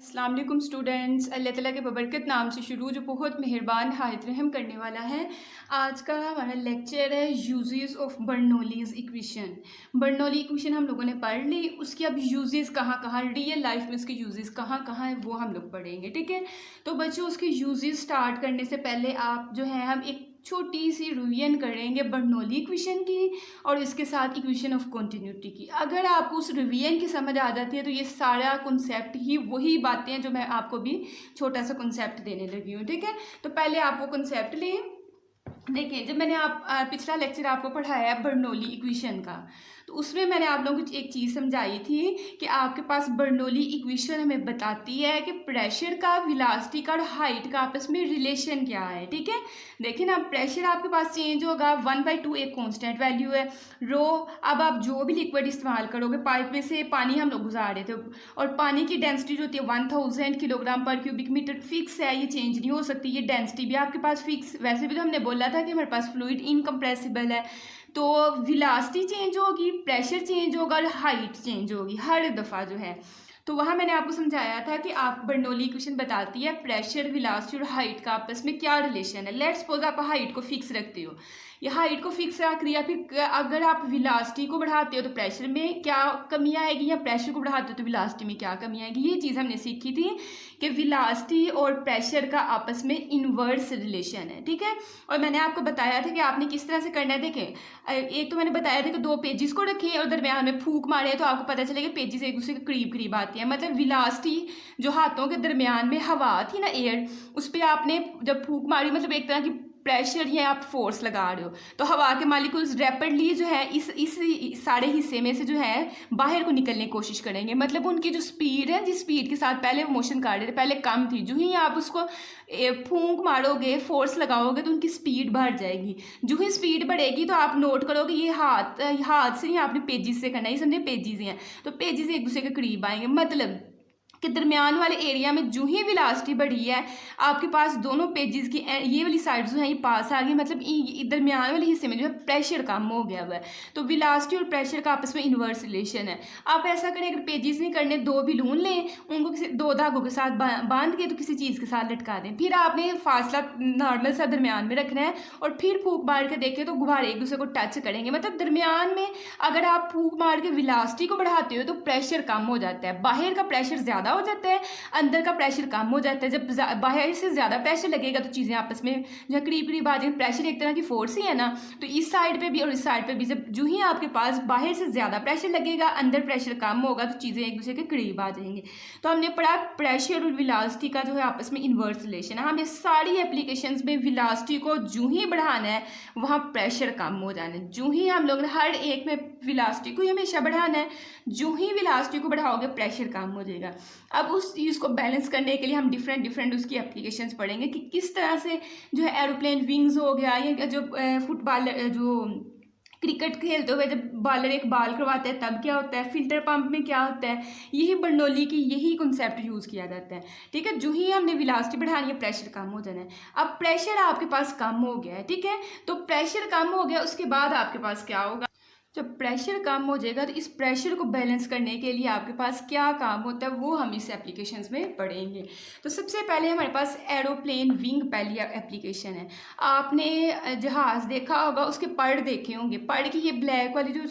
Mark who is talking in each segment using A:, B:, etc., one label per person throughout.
A: अस्सलाम वालेकुम स्टूडेंट्स। अल्लाह ताला के बबरकत नाम से शुरू जो बहुत मेहरबान हायत रहम करने वाला है। आज का हमारा लेक्चर है uses of Bernoulli's equation. Bernoulli equation हम लोगों ने पढ़ ली, उसके अब यूजेस कहाँ कहाँ रियल लाइफ में उसके यूजेस कहाँ कहाँ है वो हम लोग पढ़ेंगे। ठीक है, तो बच्चों उसके यूजेस स्टार्ट करने से पहले आप जो है हम एक छोटी सी रिवीजन करेंगे बर्नौली इक्वेशन की और इसके साथ इक्वेशन ऑफ कॉन्टीन्यूटी की। अगर आपको उस रिवीजन की समझ आ जाती है तो ये सारा कॉन्सेप्ट ही वही बातें हैं जो मैं आपको भी छोटा सा कॉन्सेप्ट देने लगी हूँ। ठीक है, तो पहले आप वो कॉन्सेप्ट लें। देखिए, जब मैंने पिछला लेक्चर आपको पढ़ाया है बर्नौली इक्वेशन का, तो उसमें मैंने आप लोगों को एक चीज़ समझाई थी कि आपके पास बर्नौली इक्वेशन हमें बताती है कि प्रेशर का, वेलोसिटी का और हाइट का आपस में रिलेशन क्या है। ठीक है, देखिए ना, प्रेशर आपके पास चेंज होगा, 1/2 एक कांस्टेंट वैल्यू है, रो। अब आप जो भी लिक्विड इस्तेमाल करोगे, पाइप में से पानी हम लोग गुजार रहे थे और पानी की डेंसिटी जो होती है 1000 किलोग्राम पर क्यूबिक मीटर फिक्स है, ये चेंज नहीं हो सकती। ये डेंसिटी भी आपके पास फिक्स, वैसे भी तो हमने बोला था कि हमारे पास फ्लूइड इनकम्प्रेसिबल है। तो वेलोसिटी चेंज होगी, प्रेशर चेंज होगा और हाइट चेंज होगी हर दफ़ा जो है। तो वहाँ मैंने आपको समझाया था कि आप बर्नौली इक्वेशन बताती है प्रेशर, वेलोसिटी और हाइट का आपस में क्या रिलेशन है। लेट्स सपोज आप हाइट को फिक्स रखते हो, ये हाइट को फिक्स रख दिया, फिर अगर आप वेलोसिटी को बढ़ाते हो तो प्रेशर में क्या कमी आएगी, या प्रेशर को बढ़ाते हो तो वेलोसिटी में क्या कमी आएगी। ये चीज़ हमने सीखी थी कि वेलोसिटी और प्रेशर का आपस में इनवर्स रिलेशन है। ठीक है, और मैंने आपको बताया था कि आपने किस तरह से करना है। देखें, एक तो मैंने बताया था कि दो पेजेस को रखें और दरमियान में फूंक मारे तो आपको पता चलेगा पेजेस एक दूसरे के करीब करीब आती है। मतलब वेलोसिटी जो हाथों के दरमियान में हवा थी ना, एयर, उस पर आपने जब फूंक मारी, मतलब एक तरह की प्रेशर या आप फोर्स लगा रहे हो, तो हवा के मालिक्यूल्स रैपिडली जो है इस सारे हिस्से में से जो है बाहर को निकलने की कोशिश करेंगे। मतलब उनकी जो स्पीड है, जिस स्पीड के साथ पहले वो मोशन कर रहे थे, पहले कम थी, जो ही आप उसको फूंक मारोगे, फोर्स लगाओगे तो उनकी स्पीड बढ़ जाएगी। जो ही स्पीड बढ़ेगी तो आप नोट करोगे ये हाथ से ही आपने पेजिस से करना है, ये समझे पेजिस हैं, तो पेजिस एक दूसरे के करीब आएंगे। मतलब कि दरमियान वाले एरिया में जो ही वेलोसिटी बढ़ी है, आपके पास दोनों पेजेस की ये वाली साइड जो है ये पास आ गई, मतलब दरमियान वाले हिस्से में जो है प्रेशर कम हो गया हुआ है। तो वेलोसिटी और प्रेशर का आपस में इन्वर्स रिलेशन है। आप ऐसा करें, अगर पेजेस नहीं करने, दो बिलून लें, उनको किसी दो धागों के साथ बांध के तो किसी चीज़ के साथ लटका दें, फिर आपने फासला नॉर्मल सा दरमियान में रखना है और फिर फूंक मार के देखें तो गुब्बारे एक दूसरे को टच करेंगे। मतलब दरमियान में अगर आप फूंक मार के वेलोसिटी को बढ़ाते हो तो प्रेशर कम हो जाता है, बाहर का प्रेशर ज़्यादा हो जाता है, अंदर का प्रेशर कम हो जाता है। जब बाहर से ज़्यादा प्रेशर लगेगा तो चीज़ें आपस में जो करीब करीब आ जाएंगी। प्रेशर एक तरह की फोर्स ही है ना, तो इस साइड पे भी और इस साइड पे भी जब जो ही आपके पास बाहर से ज़्यादा प्रेशर लगेगा, अंदर प्रेशर कम होगा, तो चीज़ें एक दूसरे के करीब आ जाएंगी। तो हमने पढ़ा प्रेशर और वेलोसिटी का जो है आपस में इन्वर्स रिलेशन है। हमने सारी एप्लीकेशंस में वेलोसिटी को जो ही बढ़ाना है वहाँ प्रेशर कम हो जाना है। जो ही हम लोग हर एक में वेलोसिटी को ही हमेशा बढ़ाना है, जो ही वेलोसिटी को बढ़ाओगे प्रेशर कम हो जाएगा। अब उस चीज़ को बैलेंस करने के लिए हम डिफरेंट उसकी एप्लीकेशंस पढ़ेंगे कि किस तरह से जो है एरोप्लेन विंग्स हो गया, या जो फुटबॉल जो क्रिकेट खेलते हुए जब बॉलर एक बॉल करवाता है तब क्या होता है, फिल्टर पंप में क्या होता है, यही बर्नौली की यही कॉन्सेप्ट यूज़ किया जाता है। ठीक है, जो ही हमने वेलोसिटी बढ़ानी है प्रेशर कम हो जाना है। अब प्रेशर आपके पास कम हो गया है, ठीक है, तो प्रेशर कम हो गया, उसके बाद आपके पास क्या होगा, जब प्रेशर कम हो जाएगा तो इस प्रेशर को बैलेंस करने के लिए आपके पास क्या काम होता है वो हम इस एप्लीकेशंस में पढ़ेंगे। तो सबसे पहले हमारे पास एरोप्लेन विंग पहली एप्लीकेशन है। आपने जहाज़ देखा होगा, उसके पड़ देखे होंगे, पड़ की ये ब्लैक वाली जो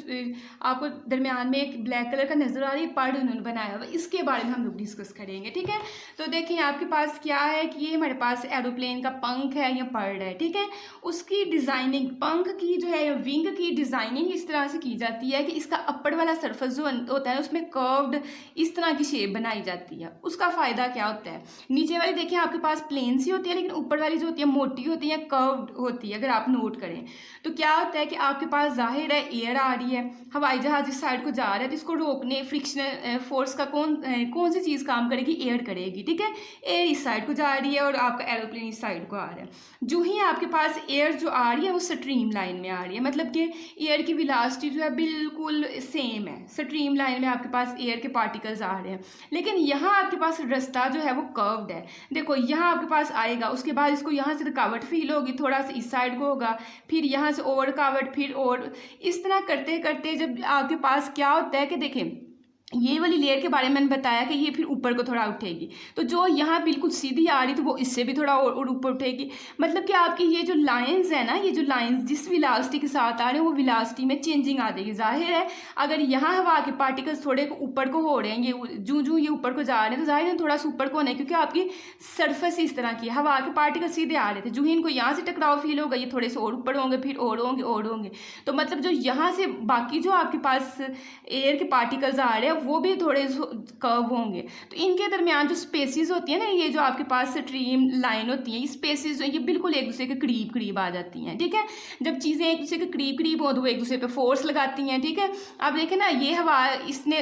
A: आपको दरमियान में एक ब्लैक कलर का नज़र आ रही है, पड़ उन्होंने बनाया हुआ, इसके बारे में हम लोग डिस्कस करेंगे। ठीक है, तो देखिए आपके पास क्या है कि ये हमारे पास एरोप्लेन का पंख है या पड़ है। ठीक है, उसकी डिज़ाइनिंग, पंख की जो है विंग की डिज़ाइनिंग इस तरह से की जाती है कि इसका अपर वाला सरफेस जो होता है उसमें कर्व्ड इस तरह की शेप बनाई जाती है। उसका फ़ायदा क्या होता है, नीचे वाली देखिए आपके पास प्लेन सी होती है, लेकिन ऊपर वाली जो होती है मोटी होती है, कर्व्ड होती है। अगर आप नोट करें तो क्या होता है कि आपके पास जाहिर है एयर आ रही है, हवाई जहाज इस साइड को जा रहा है, तो इसको रोकने फ्रिक्शनल फोर्स का कौन सी चीज़ काम करेगी, एयर करेगी। ठीक है, एयर इस साइड को जा रही है और आपका एरोप्लेन इस साइड को आ रहा है। जो ही आपके पास एयर जो आ रही है वो स्ट्रीम लाइन में आ रही है, मतलब कि एयर की वेलोसिटी जो है बिल्कुल सेम है, स्ट्रीम लाइन में आपके पास एयर के पार्टिकल्स आ रहे हैं। लेकिन यहाँ आपके पास रास्ता जो है वो कर्व्ड है। देखो यहाँ आपके पास आएगा, उसके बाद इसको यहाँ से रुकावट फील होगी, थोड़ा सा इस साइड को होगा, फिर यहाँ से और रुकावट, फिर और, इस तरह करते करते जब आपके पास क्या होता है कि देखें ये वाली लेयर के बारे में मैंने बताया कि ये फिर ऊपर को थोड़ा उठेगी, तो जो यहाँ बिल्कुल सीधी आ रही तो वो इससे भी थोड़ा और ऊपर उठेगी। मतलब कि आपकी ये जो लाइंस है ना, ये जो लाइंस जिस विलासिटी के साथ आ रहे हैं वो विलासिटी में चेंजिंग आ जाएगी। जाहिर है अगर यहाँ हवा के पार्टिकल्स थोड़े ऊपर को हो रहे हैं, ये जूँ जूँ ये ऊपर को जा रहे हैं, तो जाहिर है थोड़ा सा ऊपर को होना है, क्योंकि आपकी सर्फेस इस तरह की है। हवा के पार्टिकल सीधे आ रहे थे, जो ही इनको यहाँ से टकराव फील होगा, ये थोड़े से और ऊपर होंगे, फिर और होंगे और होंगे। तो मतलब जो यहाँ से बाकी जो आपके पास एयर के पार्टिकल्स आ रहे हैं वो भी थोड़े कर्व होंगे। तो इनके दरमियान जो स्पेसिस होती है ना, ये जो आपके पास स्ट्रीम लाइन होती है, ये स्पेसिस जो ये बिल्कुल एक दूसरे के करीब करीब आ जाती हैं। ठीक है, जब चीज़ें एक दूसरे के करीब करीब हो तो वो एक दूसरे पे फोर्स लगाती हैं। ठीक है, अब देखें ना, ये हवा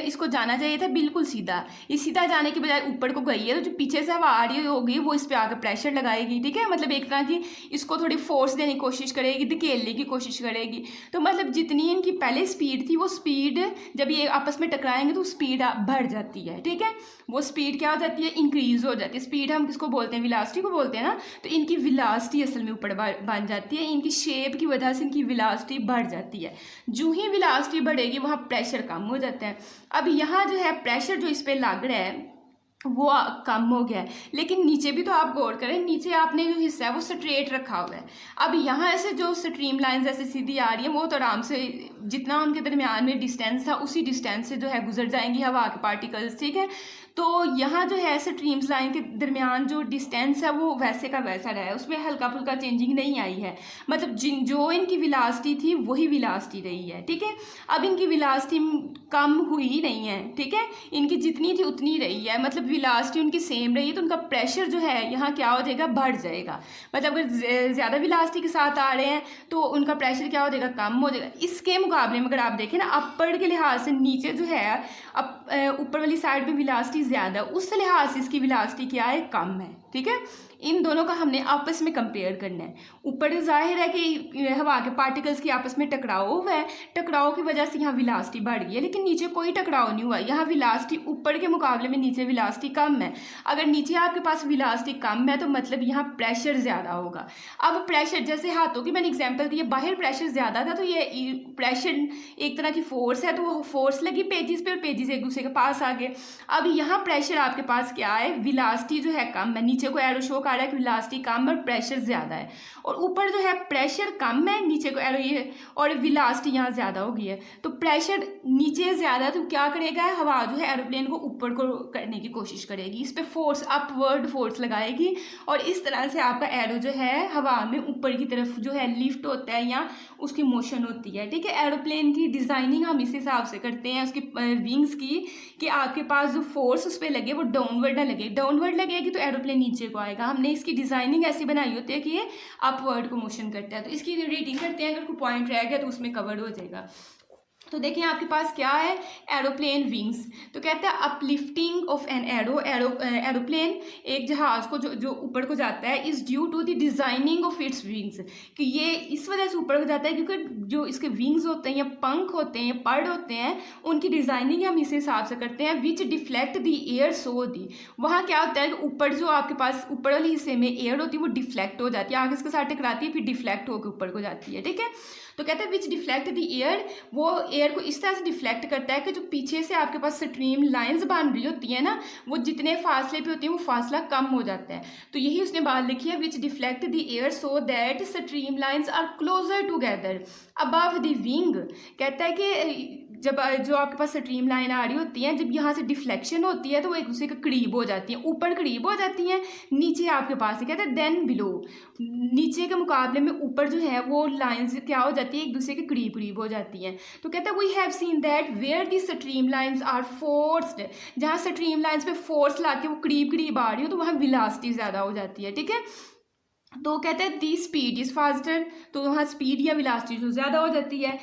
A: इसको जाना चाहिए था बिल्कुल सीधा, ये सीधा जाने के बजाय ऊपर को गई है, तो जो पीछे से हवा आ रही होगी वो इस पर आकर प्रेशर लगाएगी। ठीक है, मतलब एक तरह की इसको थोड़ी फोर्स देने की कोशिश करेगी, धकेलने की कोशिश करेगी। तो मतलब जितनी इनकी पहले स्पीड थी, वो स्पीड जब ये आपस में टकराएंगे तो स्पीड बढ़ जाती है। ठीक है, वो स्पीड क्या हो जाती है, इंक्रीज हो जाती है। स्पीड हम किसको बोलते हैं, विलासिटी को बोलते हैं ना। तो इनकी विलासिटी असल में ऊपर बन जाती है, इनकी शेप की वजह से इनकी विलासिटी बढ़ जाती है। जो ही विलासिटी बढ़ेगी वहाँ प्रेशर कम हो जाता है। अब यहाँ जो है प्रेशर जो इस पर लग रहा है वो कम हो गया है, लेकिन नीचे भी तो आप गौर करें, नीचे आपने जो हिस्सा है वो स्ट्रेट रखा हुआ है। अब यहाँ ऐसे जो स्ट्रीम लाइंस ऐसे सीधी आ रही है, वो तो आराम से जितना उनके दरमियान में डिस्टेंस था उसी डिस्टेंस से जो है गुजर जाएंगी हवा के पार्टिकल्स। ठीक है, तो यहाँ जो है स्ट्रीम्स लाइन के दरमियान जो डिस्टेंस है वो वैसे का वैसा रहा है, उसमें हल्का फुल्का चेंजिंग नहीं आई है। मतलब जो इनकी विलासिटी थी वही विलासिटी रही है। ठीक है, अब इनकी विलासिटी कम हुई ही नहीं है। ठीक है, इनकी जितनी थी उतनी रही है, मतलब विलासिटी उनकी सेम रही है, तो उनका प्रेशर जो है यहाँ क्या हो जाएगा, बढ़ जाएगा। मतलब अगर ज़्यादा विलासिटी के साथ आ रहे हैं तो उनका प्रेशर क्या हो जाएगा, कम हो जाएगा। इसके मुकाबले में अगर आप देखें ना, अपर के लिहाज से नीचे जो है ऊपर वाली साइड पे विलासिटी ज़्यादा, उस लिहाज से इसकी विलासिटी क्या है, कम है। ठीक है, इन दोनों का हमने आपस में कंपेयर करना है। ऊपर जाहिर है कि हवा के पार्टिकल्स की आपस में टकराव हुआ है, टकराव की वजह से यहाँ विलासिटी बढ़ गई है, लेकिन नीचे कोई टकराव नहीं हुआ। यहाँ विलासिटी ऊपर के मुकाबले में नीचे विलासिटी कम है। अगर नीचे आपके पास विलासिटी कम है तो मतलब यहाँ प्रेशर ज़्यादा होगा। अब प्रेशर, जैसे हाथों की मैंने एग्जाम्पल दी है, बाहर प्रेशर ज़्यादा था तो ये प्रेशर एक तरह की फोर्स है, तो वो फोर्स लगी पेजिस पे और पेजिस एक दूसरे के पास आ गए। अब यहाँ प्रेशर आपके पास क्या है, विलासिटी जो है कम है, नीचे को एरो शो आ रहा है कि विलासिटी कम है और प्रेशर ज़्यादा है, और ऊपर जो है प्रेशर कम है, नीचे को एरो ये, और विलासिटी यहाँ ज़्यादा हो गई है। तो प्रेशर नीचे ज़्यादा तो क्या करेगा, हवा जो है एरोप्लेन को ऊपर को करने की कोशिश करेगी, इस पर फोर्स अपवर्ड फोर्स लगाएगी, और इस तरह से आपका एरो जो है हवा में ऊपर की तरफ जो है लिफ्ट होता है या उसकी मोशन होती है। ठीक है, एरोप्लेन की डिज़ाइनिंग हम इस हिसाब से करते हैं उसकी विंग्स की, कि आपके पास जो फोर्स उस पर लगे वो डाउनवर्ड ना लगे। डाउनवर्ड लगेगी तो एरोप्लेन नीचे को आएगा। हमने इसकी डिज़ाइनिंग ऐसी बनाई होती है कि ये अपवर्ड को मोशन करता है। तो इसकी रीडिंग करते हैं, अगर कोई पॉइंट रह गया तो उसमें कवर हो जाएगा। तो देखिए आपके पास क्या है, एरोप्लेन विंग्स। तो कहते हैं अपलिफ्टिंग ऑफ एन एरोप्लेन, एक जहाज को जो ऊपर को जाता है, is due to the designing of its wings, कि ये इस वजह से ऊपर को जाता है क्योंकि जो इसके विंग्स होते हैं या पंख होते हैं या पड़ होते हैं, उनकी डिज़ाइनिंग हम इस हिसाब से करते हैं, विच डिफ्लेक्ट द एयर सो दी। वहाँ क्या होता है कि ऊपर जो आपके पास ऊपर वाले हिस्से में एयर होती है वो डिफ्लेक्ट हो जाती है, आगे इसके साथ टकराती है, फिर डिफ्लेक्ट होकर ऊपर को जाती है। ठीक है, तो कहते हैं विच डिफ्लेक्ट द एयर, वो एयर को इस तरह से डिफ्लेक्ट करता है कि जो पीछे से आपके पास स्ट्रीम लाइंस बन रही होती है ना, वो जितने फासले पे होती है वो फासला कम हो जाता है। तो यही उसने बात लिखी है, which deflect the air so that stream lines are closer together above the wing. कहता है कि जब जो आपके पास स्ट्रीम लाइन आ रही होती है, जब यहाँ से डिफ्लेक्शन होती है तो वो एक दूसरे के करीब हो जाती हैं, ऊपर करीब हो जाती हैं, नीचे आपके पास कहते हैं देन बिलो, नीचे के मुकाबले में ऊपर जो है वो लाइंस क्या हो जाती है, एक दूसरे के करीब करीब हो जाती हैं। तो कहते हैं we have seen that where the stream lines are forced, जहाँ स्ट्रीम लाइंस पे फोर्स ला के वो करीब करीब आ रही हो तो वहाँ विलासिटी ज़्यादा हो जाती है। ठीक है, तो कहते हैं दी स्पीड इज़ फास्टर, तो वहाँ स्पीड या विलासिटी जो ज़्यादा हो जाती है।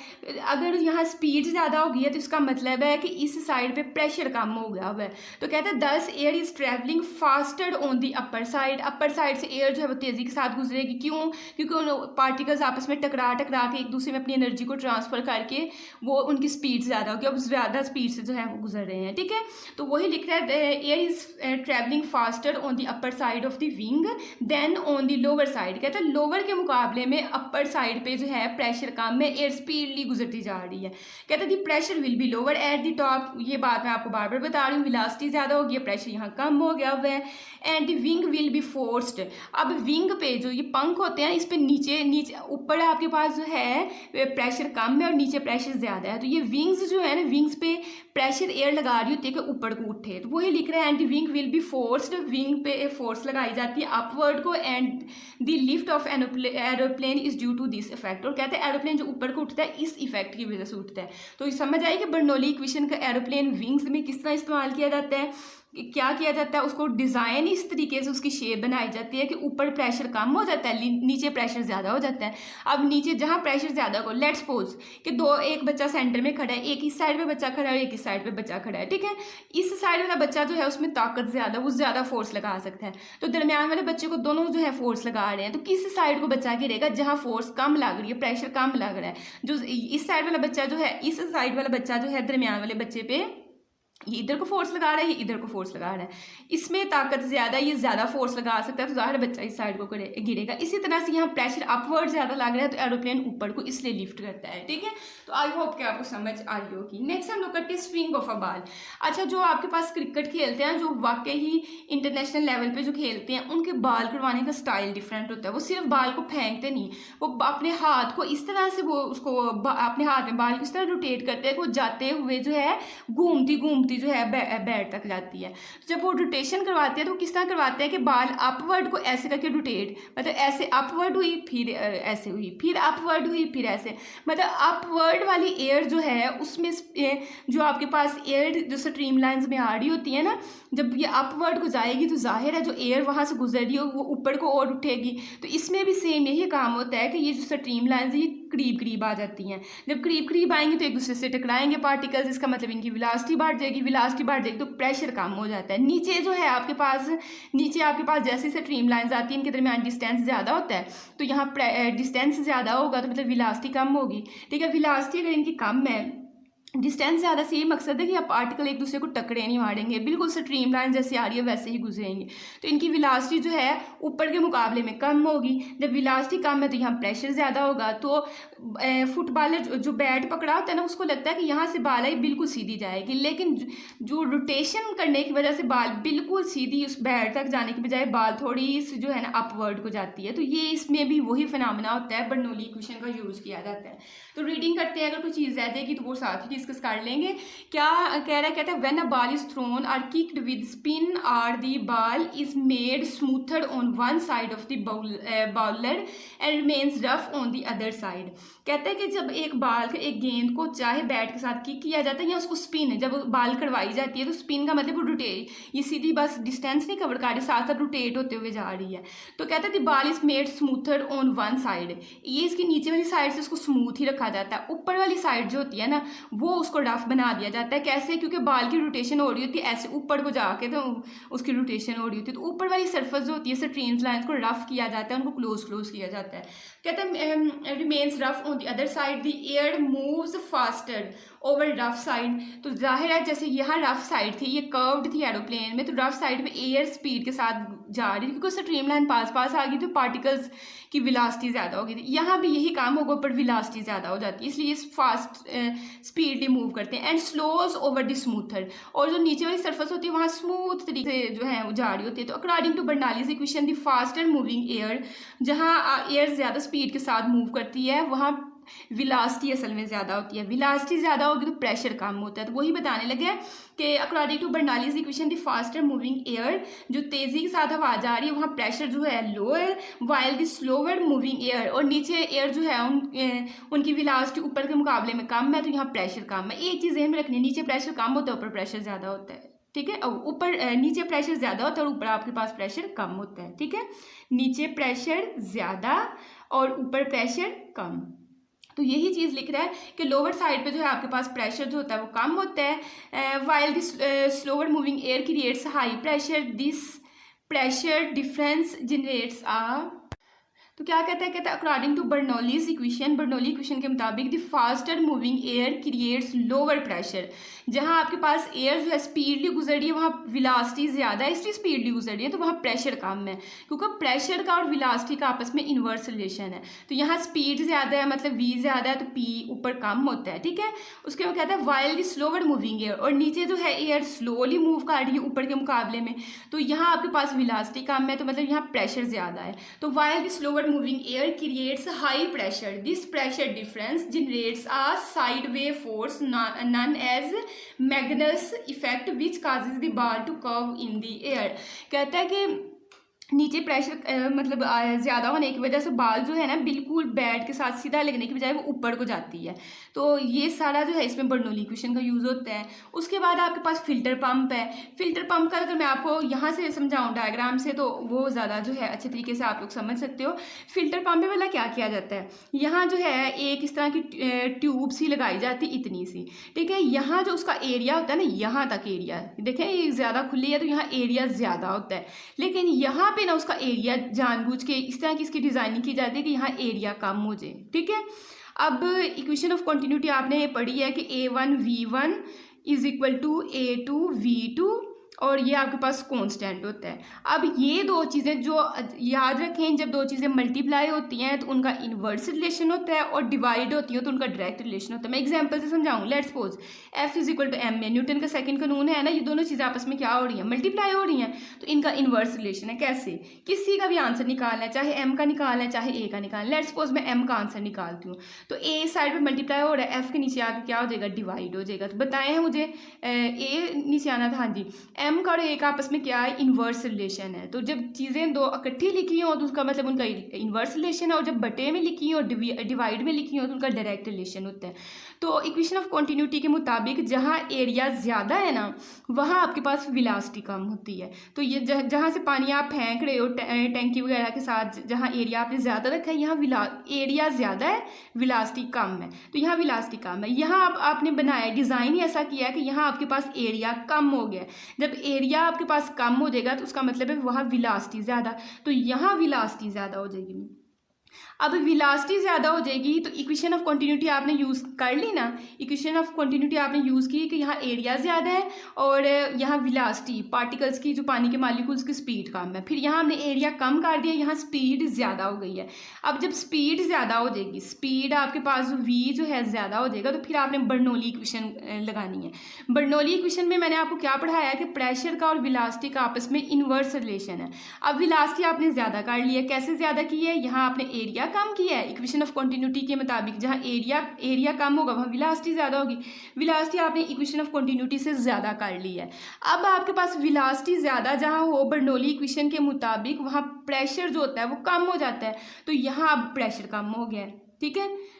A: अगर यहाँ स्पीड ज़्यादा होगी है तो इसका मतलब है कि इस साइड पे प्रेशर कम हो गया हुआ है। तो कहते हैं दस air is travelling faster on the upper side से एयर जो है वो तेज़ी के साथ गुजरेगी। क्यों? क्योंकि उन पार्टिकल्स आपस में टकरा के एक दूसरे में अपनी एनर्जी को ट्रांसफ़र करके वो उनकी स्पीड ज़्यादा होगी, अब ज़्यादा स्पीड से जो है वो गुजर रहे हैं। ठीक है, तो वही लिख रहा है air is travelling faster on the upper side of the wing than on the low lower side. कहता है लोअर के मुकाबले में अपर साइड पे जो है प्रेशर कम है, एयर स्पीडली गुजरती जा रही है। कहता है the pressure will be lower at the top, ये बात मैं आपको बार बार बता रही हूँ, वेलोसिटी ज़्यादा होगी, प्रेशर यहाँ कम हो गया हुआ है। And the wing will be forced, अब विंग पे जो ये पंख होते हैं इस पे नीचे ऊपर आपके पास जो है प्रेशर कम है और नीचे प्रेशर ज़्यादा है, तो ये विंग्स जो है ना, विंग्स पे प्रेशर एयर लगा रही होती है कि ऊपर को उठे, तो वही लिख रहे हैं। And the wing will be forced, wing पे फोर्स लगाई जाती है अपवर्ड को। And the lift of aeroplane is due to this effect, और कहते हैं एरोप्लेन जो ऊपर को उठता है इस इफेक्ट की वजह से उठता है। तो समझ आए कि बर्नौली इक्वेशन का एरोप्लेन विंग्स में किस तरह इस्तेमाल किया जाता है, क्या किया जाता है, उसको डिज़ाइन इस तरीके से उसकी शेप बनाई जाती है कि ऊपर प्रेशर कम हो जाता है, नीचे प्रेशर ज़्यादा हो जाता है। अब नीचे जहाँ प्रेशर ज़्यादा हो, लेट्स सपोज कि एक बच्चा सेंटर में खड़ा है, एक इस साइड पे बच्चा खड़ा है और एक इस साइड पे बच्चा खड़ा है, ठीक है। इस साइड वाला बच्चा जो है उसमें ताकत ज़्यादा, वो ज़्यादा फोर्स लगा सकता है, तो दरमियान वाले बच्चे को दोनों जो है फोर्स लगा रहे हैं, तो किस साइड को बच्चा गिरेगा जहाँ फोर्स कम लग रही है, प्रेशर कम लग रहा है। जो इस साइड वाला बच्चा जो है, इस साइड वाला बच्चा जो है दरमियान वाले बच्चे पे ये इधर को फोर्स लगा रहा है, ये इधर को फोर्स लगा रहा है, इसमें ताकत ज़्यादा, ये ज़्यादा फोर्स लगा सकता है, तो ज़ाहिर बच्चा इस साइड को गिरेगा। इसी तरह से यहाँ प्रेशर अपवर्ड ज़्यादा लग रहा है तो एरोप्लेन ऊपर को इसलिए लिफ्ट करता है, ठीक है। तो आई होप कि आपको समझ आ रही होगी। नेक्स्ट हम लोग करते हैं स्विंग ऑफ अ बॉल। अच्छा, जो आपके पास क्रिकेट खेलते हैं, जो वाकई ही इंटरनेशनल लेवल पर जो खेलते हैं, उनके बॉल करवाने का स्टाइल डिफरेंट होता है। वो सिर्फ बॉल को फेंकते नहीं, वो अपने हाथ को इस तरह से, वो उसको अपने हाथ में बॉल को इस तरह रोटेट करते हैं कि वो जाते हुए जो है घूमती घूमती जो है बैट तक जाती है। जब वो रोटेशन करवाते हैं तो किस तरह करवाते हैं कि बाल अपवर्ड को ऐसे करके रोटेट, मतलब ऐसे अपवर्ड हुई, फिर ऐसे हुई, फिर अपवर्ड हुई, फिर ऐसे, मतलब अपवर्ड वाली एयर जो है उसमें जो आपके पास एयर जो स्ट्रीम लाइंस में आ रही होती है ना, जब ये अपवर्ड को जाएगी तो जाहिर है जो एयर वहाँ से गुजर रही हो वो ऊपर को और उठेगी। तो इसमें भी सेम यही काम होता है कि ये जो स्ट्रीम लाइंस है ये करीब करीब आ जाती हैं। जब करीब करीब आएंगे तो एक दूसरे से टकराएंगे पार्टिकल्स, इसका मतलब इनकी वेलोसिटी बढ़ जाएगी, वेलोसिटी बढ़ जाएगी तो प्रेशर कम हो जाता है। नीचे जो है आपके पास, नीचे आपके पास जैसे स्ट्रीम लाइंस आती हैं, इनके दरमियान डिस्टेंस ज़्यादा होता है, तो यहाँ डिस्टेंस ज़्यादा होगा तो मतलब वेलोसिटी कम होगी, ठीक है। वेलोसिटी अगर इनकी कम है, डिस्टेंस ज़्यादा से ये मकसद है कि आप पार्टिकल एक दूसरे को टकरे नहीं मारेंगे, बिल्कुल स्ट्रीम लाइन जैसे आ रही है वैसे ही गुजरेंगे, तो इनकी वेलोसिटी जो है ऊपर के मुकाबले में कम होगी। जब वेलोसिटी कम है तो यहाँ प्रेशर ज़्यादा होगा, तो फुटबॉलर जो बैट पकड़ा होता है ना, उसको लगता है कि यहाँ से बाल आई बिल्कुल सीधी जाएगी, लेकिन जो रोटेशन करने की वजह से बाल बिल्कुल सीधी उस बैट तक जाने की बजाय बाल थोड़ी सी जो है ना अपवर्ड को जाती है। तो ये इसमें भी वही फिनोमेना होता है, बर्नौली इक्वेशन का यूज़ किया जाता है। तो रीडिंग करते हैं, अगर कोई चीज़ रह जाएगी तो वो साथ ही डिस्कस कर लेंगे। क्या कह रहा है, कहता है when a ball is throne और किक्ड विद स्पिन और the ball is made smoother on one side of the bowler and remains rough on the other side. कहता है कि जब एक बॉल एक गेंद को चाहे बैट के साथ किक किया जाता है या उसको स्पिन, जब बॉल करवाई जाती है तो स्पिन का मतलब वो रोटेट, ये सीधी बस डिस्टेंस नहीं कवर कर रही, साथ साथ रोटेट होते हुए जा रही है। तो कहता है the ball is made smoother on one side, ये इसकी नीचे वाली साइड से उसको स्मूथ ही रखा जाता है, ऊपर वाली साइड जो होती है ना वो उसको रफ बना दिया जाता है। कैसे? क्योंकि बॉल की रोटेशन हो रही होती है ऐसे ऊपर को जाके, तो उसकी रोटेशन हो रही होती है, तो ऊपर वाली सरफेस जो होती है स्ट्रीम्स लाइंस को रफ किया जाता है, उनको क्लोज किया जाता है। कहता है remains rough on the other side, the air moves faster over rough side. तो जाहिर है जैसे यहाँ रफ साइड थी, ये कर्व्ड थी एरोप्लेन में, तो रफ साइड में एयर स्पीड के साथ जा रही थी, क्योंकि स्ट्रीम लाइन पास आ गई तो पार्टिकल्स की वेलोसिटी ज़्यादा होगी। यहाँ भी यही काम होगा, पर वेलोसिटी ज़्यादा हो जाती है, इसलिए फास्ट स्पीडली मूव करते हैं। And slows over the smoother, और जो नीचे वाली सरफेस होती है वहाँ स्मूथ तरीके से जो है वो जा रही होती है। तो according to Bernoulli's equation, the faster moving air, जहाँ एयर ज़्यादा स्पीड के साथ मूव करती है वहाँ वेलोसिटी असल में ज़्यादा होती है। वेलोसिटी ज़्यादा होगी तो प्रेशर कम होता है। तो वही बताने लगे कि according to Bernoulli's equation, the faster moving air, जो तेज़ी के साथ हवा जा रही है वहाँ प्रेशर जो है लो है, while the slower moving air, और नीचे एयर जो है उनकी वेलोसिटी ऊपर के मुकाबले में कम है, तो यहाँ प्रेशर कम है। एक चीज़ ध्यान में रखनी है, नीचे प्रेशर कम होता है, ऊपर प्रेशर ज़्यादा होता है, ठीक है। और ऊपर नीचे प्रेशर ज़्यादा होता है और ऊपर आपके पास प्रेशर कम होता है, ठीक है। नीचे प्रेशर ज़्यादा और ऊपर प्रेशर कम। तो यही चीज़ लिख रहा है कि लोअर साइड पे जो है आपके पास प्रेशर जो होता है वो कम होता है, while this slower moving air creates high pressure, this pressure difference generates तो क्या कहता है according to Bernoulli's equation, Bernoulli equation के मुताबिक the faster moving air creates lower pressure. जहाँ आपके पास एयर जो है स्पीडली गुजर रही है वहाँ विलासिटी ज़्यादा है, इसलिए स्पीडली गुजर रही है, तो वहाँ प्रेशर कम है, क्योंकि प्रेशर का और विलासिटी का आपस में इन्वर्स रिलेशन है। तो यहाँ स्पीड ज़्यादा है, मतलब वी ज़्यादा है, तो पी ऊपर कम होता है, ठीक है। उसके बाद कहता है while the slower moving air, और नीचे जो है एयर स्लोली मूव कर रही है ऊपर के मुकाबले में, तो यहाँ आपके पास विलासिटी कम है, तो मतलब यहाँ प्रेशर ज़्यादा है। तो while the slower moving air creates high pressure, this pressure difference generates a sideways force known as Magnus effect which causes the ball to curve in the air. कहता है कि नीचे प्रेशर मतलब ज़्यादा होने की वजह से बाल जो है ना बिल्कुल बेड के साथ सीधा लगने की बजाय वो ऊपर को जाती है। तो ये सारा जो है इसमें बर्नौली इक्वेशन का यूज़ होता है। उसके बाद आपके पास फिल्टर पंप है। फिल्टर पंप का अगर मैं आपको यहाँ से समझाऊँ डायग्राम से तो वो ज़्यादा जो है अच्छे तरीके से आप लोग समझ सकते हो। फिल्टर पंप में वाला क्या किया जाता है, यहाँ जो है एक इस तरह की ट्यूब सी लगाई जाती इतनी सी, ठीक है। यहाँ जो उसका एरिया होता है ना, यहाँ तक एरिया देखें ये ज़्यादा खुली है तो यहाँ एरिया ज़्यादा होता है, लेकिन यहाँ पे ना उसका एरिया जानबूझ के इस तरह की इसकी डिज़ाइनिंग की जाती है कि यहाँ एरिया कम हो जाए, ठीक है। अब इक्वेशन ऑफ कॉन्टिन्यूटी आपने ये पढ़ी है कि A1V1 is equal to A2V2, और ये आपके पास कांस्टेंट होता है। अब ये दो चीज़ें जो याद रखें, जब दो चीज़ें मल्टीप्लाई होती हैं तो उनका इन्वर्स रिलेशन होता है, और डिवाइड होती है तो उनका डायरेक्ट रिलेशन होता है। मैं एग्जांपल से समझाऊँ, let's suppose F is equal to M A, Newton का सेकंड कानून है ना, ये दोनों चीज़ें आपस में क्या हो रही हैं, मल्टीप्लाई हो रही हैं, तो इनका इन्वर्स रिलेशन है। कैसे, किसी का भी आंसर निकालना है, चाहे M का निकालना है चाहे A का निकालना है। लेट्स सपोज मैं M का आंसर निकालती हूँ, तो A साइड पर मल्टीप्लाई हो रहा है, F के नीचे आके क्या हो जाएगा, डिवाइड हो जाएगा। तो बताएं हैं मुझे A नीचे आना था, हाँ जी। M का और A का आपस में क्या है, इन्वर्स रिलेशन है। तो जब चीज़ें दो इकट्ठी लिखी हो तो उसका मतलब उनका इन्वर्स रिलेशन है, और जब बटे में लिखी हो डिवाइड में लिखी हो तो उनका डायरेक्ट रिलेशन होता है। तो इक्वेशन ऑफ कॉन्टिन्यूटी के मुताबिक जहाँ एरिया ज़्यादा है ना वहाँ आपके पास विलासिटी कम होती है। तो ये जहाँ से पानी आप फेंक रहे हो टैंकी वगैरह के साथ, जहाँ एरिया आपने ज़्यादा रखा है यहाँ एरिया ज़्यादा है, विलासिटी कम है, तो यहाँ विलासिटी कम है। यहाँ आपने बनाया डिज़ाइन ही ऐसा किया है कि यहाँ आपके पास एरिया कम हो गया। जब एरिया आपके पास कम हो जाएगा तो उसका मतलब है वहाँ विलासिटी ज़्यादा, तो यहाँ विलासिटी ज़्यादा हो जाएगी। अब विलासिटी ज़्यादा हो जाएगी तो इक्वेशन ऑफ कॉन्टिन्यूटी आपने यूज़ कर ली ना, इक्वेशन ऑफ कॉन्टिन्यूटी आपने यूज़ की कि यहाँ एरिया ज़्यादा है और यहाँ विलासिटी पार्टिकल्स की जो पानी के मालिक्यूल्स की स्पीड कम है। फिर यहाँ हमने एरिया कम कर दिया, यहाँ स्पीड ज़्यादा हो गई है। अब जब स्पीड ज़्यादा हो जाएगी, स्पीड आपके पास v जो है ज़्यादा हो जाएगा, तो फिर आपने बर्नौली इक्वेशन लगानी है। बर्नौली इक्वेशन में मैंने आपको क्या पढ़ाया कि प्रेशर का और विलासिटी का आपस में इन्वर्स रिलेशन है। अब विलासिटी आपने ज़्यादा कर ली है, कैसे ज़्यादा की है, यहाँ आपने एरिया कम किया है। इक्वेशन ऑफ कॉन्टिन्यूटी के मुताबिक जहाँ एरिया कम होगा वहाँ विलासिटी ज़्यादा होगी। विलासिटी आपने इक्वेशन ऑफ कॉन्टिन्यूटी से ज़्यादा कर ली है। अब आपके पास विलासिटी ज़्यादा जहाँ हो बर्नौली इक्वेशन के मुताबिक वहाँ प्रेशर जो होता है वो कम हो जाता है, तो यहाँ अब प्रेशर कम हो गया है, ठीक है।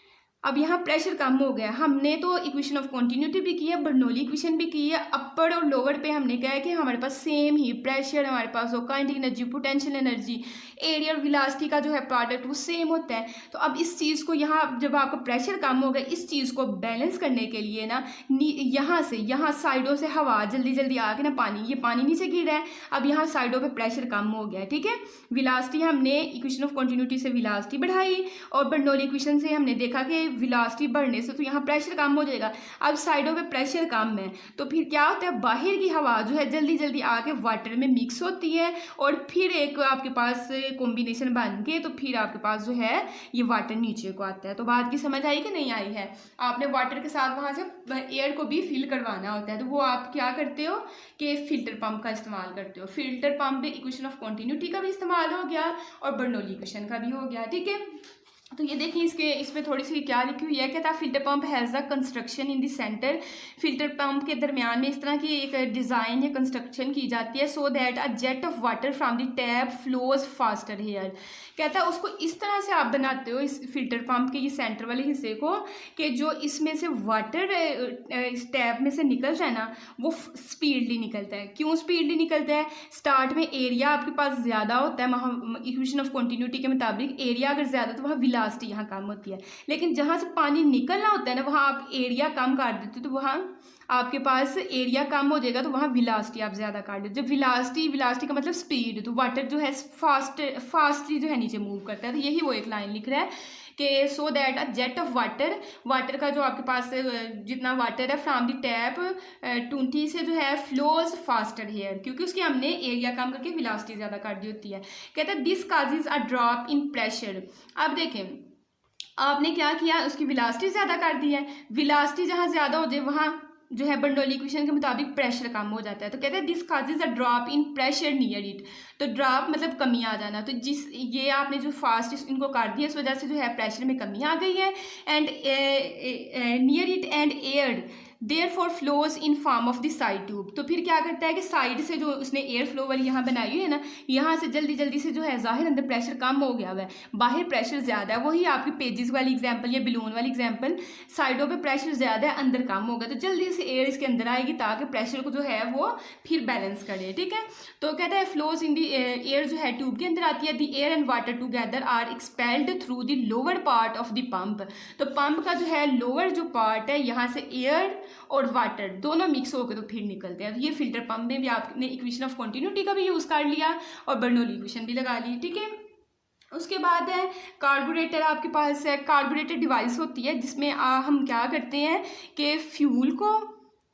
A: अब यहाँ प्रेशर कम हो गया। हमने तो इक्वेशन ऑफ कॉन्टिन्यूटी भी की है, बर्नौली इक्वेशन भी की है। अपर और लोअर पे हमने कहा है कि हमारे पास सेम ही प्रेशर, हमारे पास वो kinetic energy, potential energy, area और विलासिटी का जो है प्रोडक्ट वो सेम होता है। तो अब इस चीज़ को यहाँ जब आपका प्रेशर कम हो गया, इस चीज़ को बैलेंस करने के लिए ना यहाँ साइडों से हवा जल्दी जल्दी आके ना ये पानी नीचे गिर रहा है, अब यहाँ साइडों पर प्रेशर कम हो गया है, ठीक है। विलासिटी हमने इक्वेशन ऑफ कॉन्टिन्यूटी से विलासिटी बढ़ाई, और बर्नौली इक्वेशन से हमने देखा कि विलासिटी बढ़ने से तो यहाँ प्रेशर कम हो जाएगा। अब साइडों पे प्रेशर कम है तो फिर क्या होता है, बाहर की हवा जो है जल्दी जल्दी आके वाटर में मिक्स होती है, और फिर एक आपके पास कॉम्बिनेशन बन के तो फिर आपके पास जो है ये वाटर नीचे को आता है। तो बात की समझ आई कि नहीं आई है। आपने वाटर के साथ वहाँ से एयर को भी फिल करवाना होता है, तो वो आप क्या करते हो कि फिल्टर पंप का इस्तेमाल करते हो। फिल्टर पंप में इक्वेशन ऑफ कॉन्टिन्यूटी का भी इस्तेमाल हो गया और बर्नौली इक्वेशन का भी हो गया, ठीक है। तो ये देखिए इसमें थोड़ी सी क्या लिखी हुई है, कहता है filter pump has a construction in the centre. Filter pump के दरमियान में इस तरह की एक डिज़ाइन या कंस्ट्रक्शन की जाती है so that a jet of water from the tap flows faster here. कहता है उसको इस तरह से आप बनाते हो इस फिल्टर पंप के ये सेंटर वाले हिस्से को कि जो इसमें से वाटर इस टैप में से निकलता है ना वो स्पीडली निकलता है। क्यों स्पीडली निकलता है, स्टार्ट में एरिया आपके पास ज़्यादा होता है, इक्वेशन ऑफ कॉन्टिन्यूटी के मुताबिक एरिया अगर ज़्यादा तो वहाँ विलासिटी यहाँ कम होती है। लेकिन जहाँ से पानी निकलना होता है ना, वहाँ आप एरिया कम कर देते हो, तो वहाँ आपके पास एरिया कम हो जाएगा, तो वहाँ विलासिटी आप ज़्यादा कर देते हो। जब विलासिटी का मतलब स्पीड, तो वाटर जो है फास्टली जो है नीचे मूव करता है। तो यही वो एक लाइन लिख रहा है कि सो that a jet of water का जो आपके पास जितना वाटर है फ्रॉम द टैप 20 से जो है फ्लोज फास्टर हेयर, क्योंकि उसकी हमने एरिया कम करके विलासिटी ज़्यादा कर दी होती है। कहता है this causes a drop in pressure. अब देखें आपने क्या किया, उसकी विलासिटी ज़्यादा कर दी है। विलासिटी जहाँ ज़्यादा हो जाए वहाँ जो है बर्नौली इक्वेशन के मुताबिक प्रेशर कम हो जाता है। तो कहते हैं this causes a drop in pressure near it. तो ड्रॉप मतलब कमी आ जाना। तो ये आपने जो फास्ट इनको काट दिया, इस वजह से जो है प्रेशर में कमी आ गई है। And near it and air therefore flows in form of the side tube. तो फिर क्या करता है कि साइड से जो उसने एयर फ्लो वाली यहाँ बनाई हुई है ना, यहाँ से जल्दी जल्दी से जो है ज़ाहिर अंदर प्रेशर कम हो गया हुआ है, बाहर प्रेशर ज़्यादा है। वही आपकी पेजेस वाली एग्जांपल या बलून वाली एग्जांपल, साइडों पे प्रेशर ज़्यादा है, अंदर कम होगा, तो जल्दी से एयर इसके अंदर आएगी ताकि प्रेशर को जो है वो फिर बैलेंस करे। ठीक है, तो कहता है फ्लोज इन दी एयर जो है ट्यूब के अंदर आती है। The air and water together are expelled through the lower part of the pump. तो पंप का जो है लोअर जो पार्ट है, यहाँ से एयर और वाटर दोनों मिक्स होकर तो फिर निकलते हैं। तो ये फिल्टर पंप में भी आपने इक्वेशन ऑफ कंटिन्यूटी का भी यूज़ कर लिया और बर्नौली इक्वेशन भी लगा ली। ठीक है, उसके बाद है कार्बोरेटर आपके पास है। कार्बोरेटर डिवाइस होती है जिसमें हम क्या करते हैं कि फ्यूल को,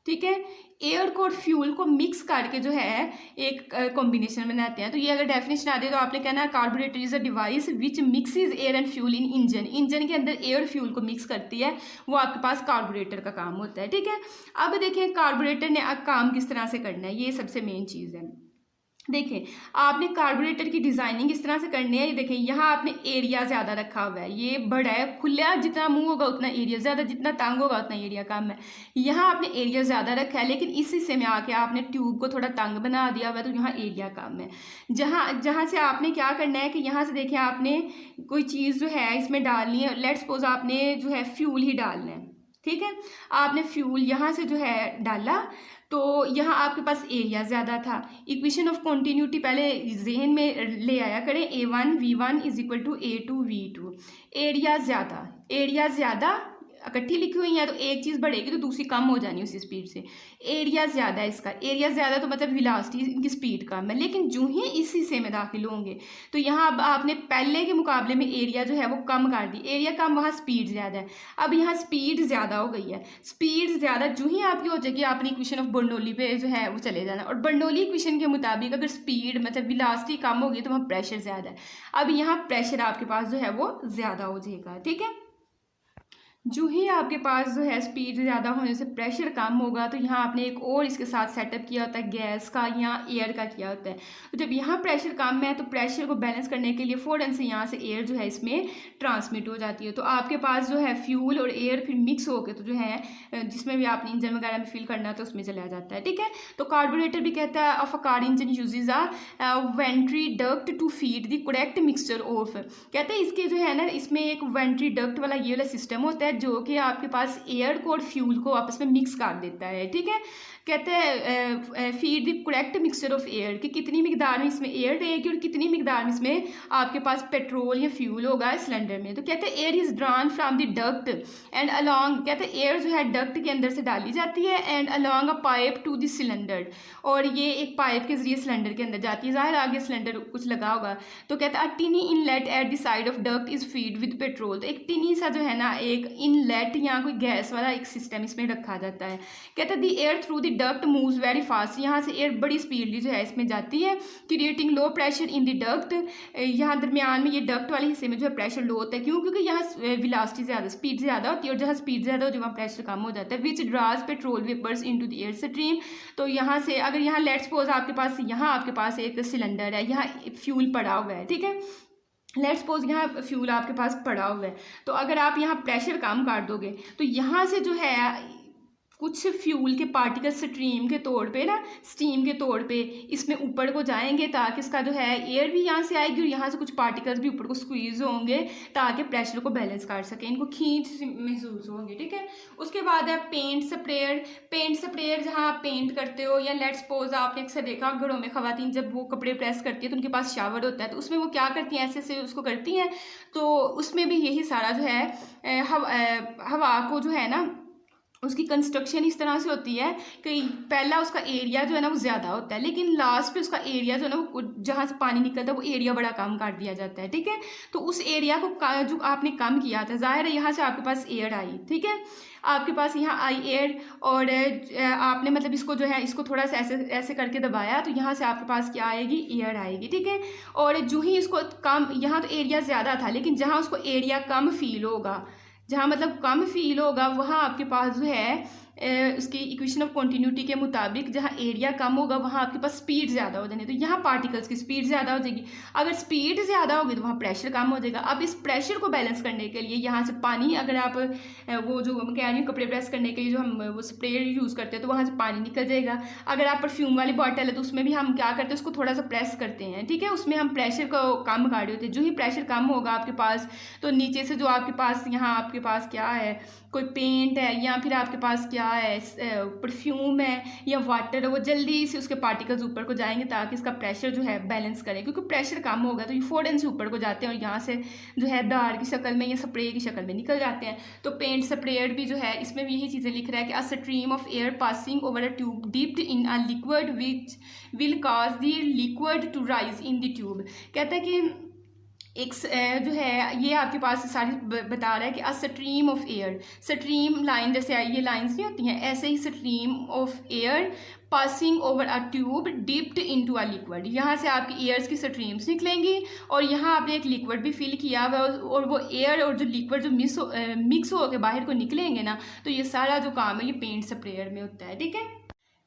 A: ठीक है, एयर को और फ्यूल को मिक्स करके जो है एक कॉम्बिनेशन बनाते हैं। तो ये अगर डेफिनेशन आ दे तो आपने कहना है carburettor is a device which mixes air and fuel in engine. Engine के अंदर एयर फ्यूल को मिक्स करती है, वो आपके पास कार्बोरेटर का काम होता है। ठीक है, अब देखें कार्बोरेटर ने काम किस तरह से करना है, ये सबसे मेन चीज़ है। देखें आपने कार्बोरेटर की डिज़ाइनिंग इस तरह से करनी है। ये देखें यहाँ आपने एरिया ज़्यादा रखा हुआ है, ये बड़ा है, खुला जितना मुंह होगा उतना एरिया ज़्यादा, जितना तंग होगा उतना एरिया कम है। यहाँ आपने एरिया ज़्यादा रखा है, लेकिन इस हिस्से में आके आपने ट्यूब को थोड़ा तंग बना दिया हुआ है, तो यहाँ एरिया कम है। जहाँ से आपने क्या करना है कि यहाँ से देखें आपने कोई चीज़ जो है इसमें डालनी है। लेट्स सपोज आपने जो है फ्यूल ही डालना है, ठीक है, आपने फ्यूल यहाँ से जो है डाला, तो यहाँ आपके पास एरिया ज़्यादा था। इक्वेशन ऑफ कॉन्टीन्यूटी पहले जहन में ले आया करें, A1 V1 is equal to A2 V2। Area ज़्यादा इकट्ठी लिखी हुई है, तो एक चीज़ बढ़ेगी तो दूसरी कम हो जानी उसी स्पीड से। एरिया ज़्यादा है, इसका एरिया ज़्यादा तो मतलब वेलोसिटी इनकी स्पीड कम है। लेकिन जो ही इस हिस्से में दाखिल होंगे तो यहाँ अब आपने पहले के मुकाबले में एरिया जो है वो कम कर दी। एरिया कम, वहाँ स्पीड ज़्यादा है। अब यहाँ स्पीड ज़्यादा हो गई है। स्पीड ज़्यादा जो ही आपकी हो जाएगी, आपने इक्वेशन ऑफ बर्नौली पे जो है वो चले जाना। और बर्नौली इक्वेशन के मुताबिक अगर स्पीड मतलब वेलोसिटी कम होगी तो वहाँ प्रेशर ज़्यादा है। अब यहाँ प्रेशर आपके पास जो है वो ज़्यादा हो जाएगा। ठीक है, जो ही आपके पास जो है स्पीड ज़्यादा होने से प्रेशर कम होगा, तो यहाँ आपने एक और इसके साथ सेटअप किया होता है गैस का या एयर का किया होता है। तो जब यहाँ प्रेशर कम है तो प्रेशर को बैलेंस करने के लिए फ़ौरन से यहाँ से एयर जो है इसमें ट्रांसमिट हो जाती है। तो आपके पास जो है फ्यूल और एयर फिर मिक्स होकर तो जो है जिसमें भी आपने इंजन वगैरह में फिल करना तो उसमें चला जाता है। ठीक है, तो कार्बोरेटर भी कहता है of a car engine uses a venturi duct to feed the correct mixture of. कहते हैं इसके जो है ना, इसमें एक वेंट्री डक्ट वाला ये वाला सिस्टम होता है जो कि आपके पास एयर को और फ्यूल को आपस में मिक्स कर देता है। ठीक है, कहते हैं feed the correct mixture of air, कि कितनी मिकदार में इसमें एयर रहेगी और कितनी मिकदार में इसमें आपके पास पेट्रोल या फ्यूल होगा सिलेंडर में। तो कहते हैं air is drawn from the duct and along, कहते हैं एयर जो है डक्ट के अंदर से डाली जाती है and along a pipe to the cylinder, और ये एक पाइप के जरिए सिलेंडर के अंदर जाती है। ज़ाहिर आगे सिलेंडर कुछ लगा होगा। तो कहता है a tiny inlet at the side of duct is feed with petrol. तो एक टिनी सा जो है ना, एक इनलेट या कोई गैस वाला एक सिस्टम इसमें रखा जाता है। कहता है the air through the duct moves very fast, यहाँ से एयर बड़ी स्पीडली जो है इसमें जाती है, creating low pressure in the duct. यहाँ दरमियान में ये डक्ट वाले हिस्से में जो है प्रेशर लो होता है, क्यों? क्योंकि यहाँ वेलोसिटी ज़्यादा, स्पीड ज़्यादा होती है, और जहाँ स्पीड ज़्यादा होती है वहाँ प्रेशर कम हो जाता है। Which draws petrol vapours into the air stream. तो यहाँ से अगर यहाँ लेट्स सपोज आपके पास एक सिलेंडर है, यहाँ फ्यूल पड़ा हुआ है, ठीक है, लेट्स सपोज यहाँ फ्यूल आपके पास पड़ा हुआ है, तो अगर आप यहाँ प्रेशर कम कर दोगे तो यहाँ से जो है कुछ फ्यूल के पार्टिकल स्ट्रीम के तौर पे ना, स्टीम के तौर पे इसमें ऊपर को जाएंगे, ताकि इसका जो है एयर भी यहाँ से आएगी और यहाँ से कुछ पार्टिकल्स भी ऊपर को स्क्वीज होंगे, ताकि प्रेशर को बैलेंस कर सकें, इनको खींच महसूस होंगे। ठीक है, उसके बाद है पेंट स्प्रेयर। पेंट स्प्रेयर जहाँ आप पेंट करते हो, या लेट्स सपोज आपने अक्सर देखा घरों में खवातीन जब वो कपड़े प्रेस करती है तो उनके पास शावर होता है, तो उसमें वो क्या करती हैं, ऐसे ऐसे उसको करती हैं, तो उसमें भी यही सारा जो है हवा को जो है ना, उसकी कंस्ट्रक्शन इस तरह से होती है कि पहला उसका एरिया जो है ना वो ज़्यादा होता है, लेकिन लास्ट पे उसका एरिया जो है ना वो जहाँ से पानी निकलता है वो एरिया बड़ा कम कर दिया जाता है। ठीक है, तो उस एरिया को जो आपने कम किया था, जाहिर है यहाँ से आपके पास एयर आई। ठीक है, आपके पास यहाँ आई एयर, और आपने मतलब इसको जो है इसको थोड़ा सा ऐसे ऐसे करके दबाया, तो यहाँ से आपके पास क्या आएगी, एयर आएगी। ठीक है, और जो ही इसको कम, यहाँ तो एरिया ज़्यादा था, लेकिन जहाँ उसको एरिया कम फील होगा, जहाँ मतलब कम फील होगा, वहाँ आपके पास जो है उसकी इक्वेशन ऑफ कॉन्टीन्यूटी के मुताबिक जहाँ एरिया कम होगा वहाँ आपके पास स्पीड ज़्यादा हो जानी, तो यहाँ पार्टिकल्स की स्पीड ज़्यादा हो जाएगी। अगर स्पीड ज़्यादा होगी तो वहाँ प्रेशर कम हो जाएगा। अब इस प्रेशर को बैलेंस करने के लिए यहाँ से पानी, अगर आप वो जो मैं कह रही हूँ कपड़े प्रेस करने के लिए जो हम वो स्प्रे यूज़ करते हैं, तो वहाँ से पानी निकल जाएगा। अगर आप परफ्यूम वाली बॉटल है तो उसमें भी हम क्या करते हैं, उसको थोड़ा सा प्रेस करते हैं। ठीक है, उसमें हम प्रेशर को कम कर रहे होते हैं। जो ही प्रेशर कम होगा आपके पास, तो नीचे से जो आपके पास यहाँ आपके पास क्या है, कोई पेंट है या फिर आपके पास क्या है, परफ्यूम है या वाटर है, वो जल्दी से उसके पार्टिकल्स ऊपर को जाएंगे ताकि इसका प्रेशर जो है बैलेंस करें, क्योंकि प्रेशर कम होगा तो ये फ़ौरन से ऊपर को जाते हैं और यहाँ से जो है दार की शक्ल में या स्प्रे की शक्ल में निकल जाते हैं। तो पेंट स्प्रेयर भी जो है इसमें भी यही चीज़ें लिख रहा है कि a stream of air passing over a tube dipped in a liquid which will cause the liquid to rise in the tube. कहता है कि एक जो है ये आपके पास सारी बता रहा है कि a stream of air, stream line जैसे ये लाइंस नहीं होती हैं, ऐसे ही stream of air passing over a tube dipped into a liquid. यहाँ से आपकी एयर्स की स्ट्रीम्स निकलेंगी और यहाँ आपने एक लिक्विड भी फिल किया हुआ है, और वो एयर और जो लिक्विड जो मिक्स हो के बाहर को निकलेंगे ना, तो ये सारा जो काम है ये पेंट स्प्रेयर में होता है। ठीक है,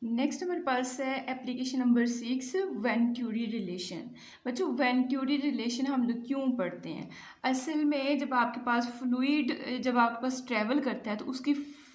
A: नेक्स्ट हमारे पास है एप्लीकेशन नंबर 6, वेंटूरी रिलेशन। बच्चों वेंटूरी रिलेशन हम लोग क्यों पढ़ते हैं? असल में जब आपके पास फ्लूइड जब आपके पास ट्रैवल करता है तो उसकी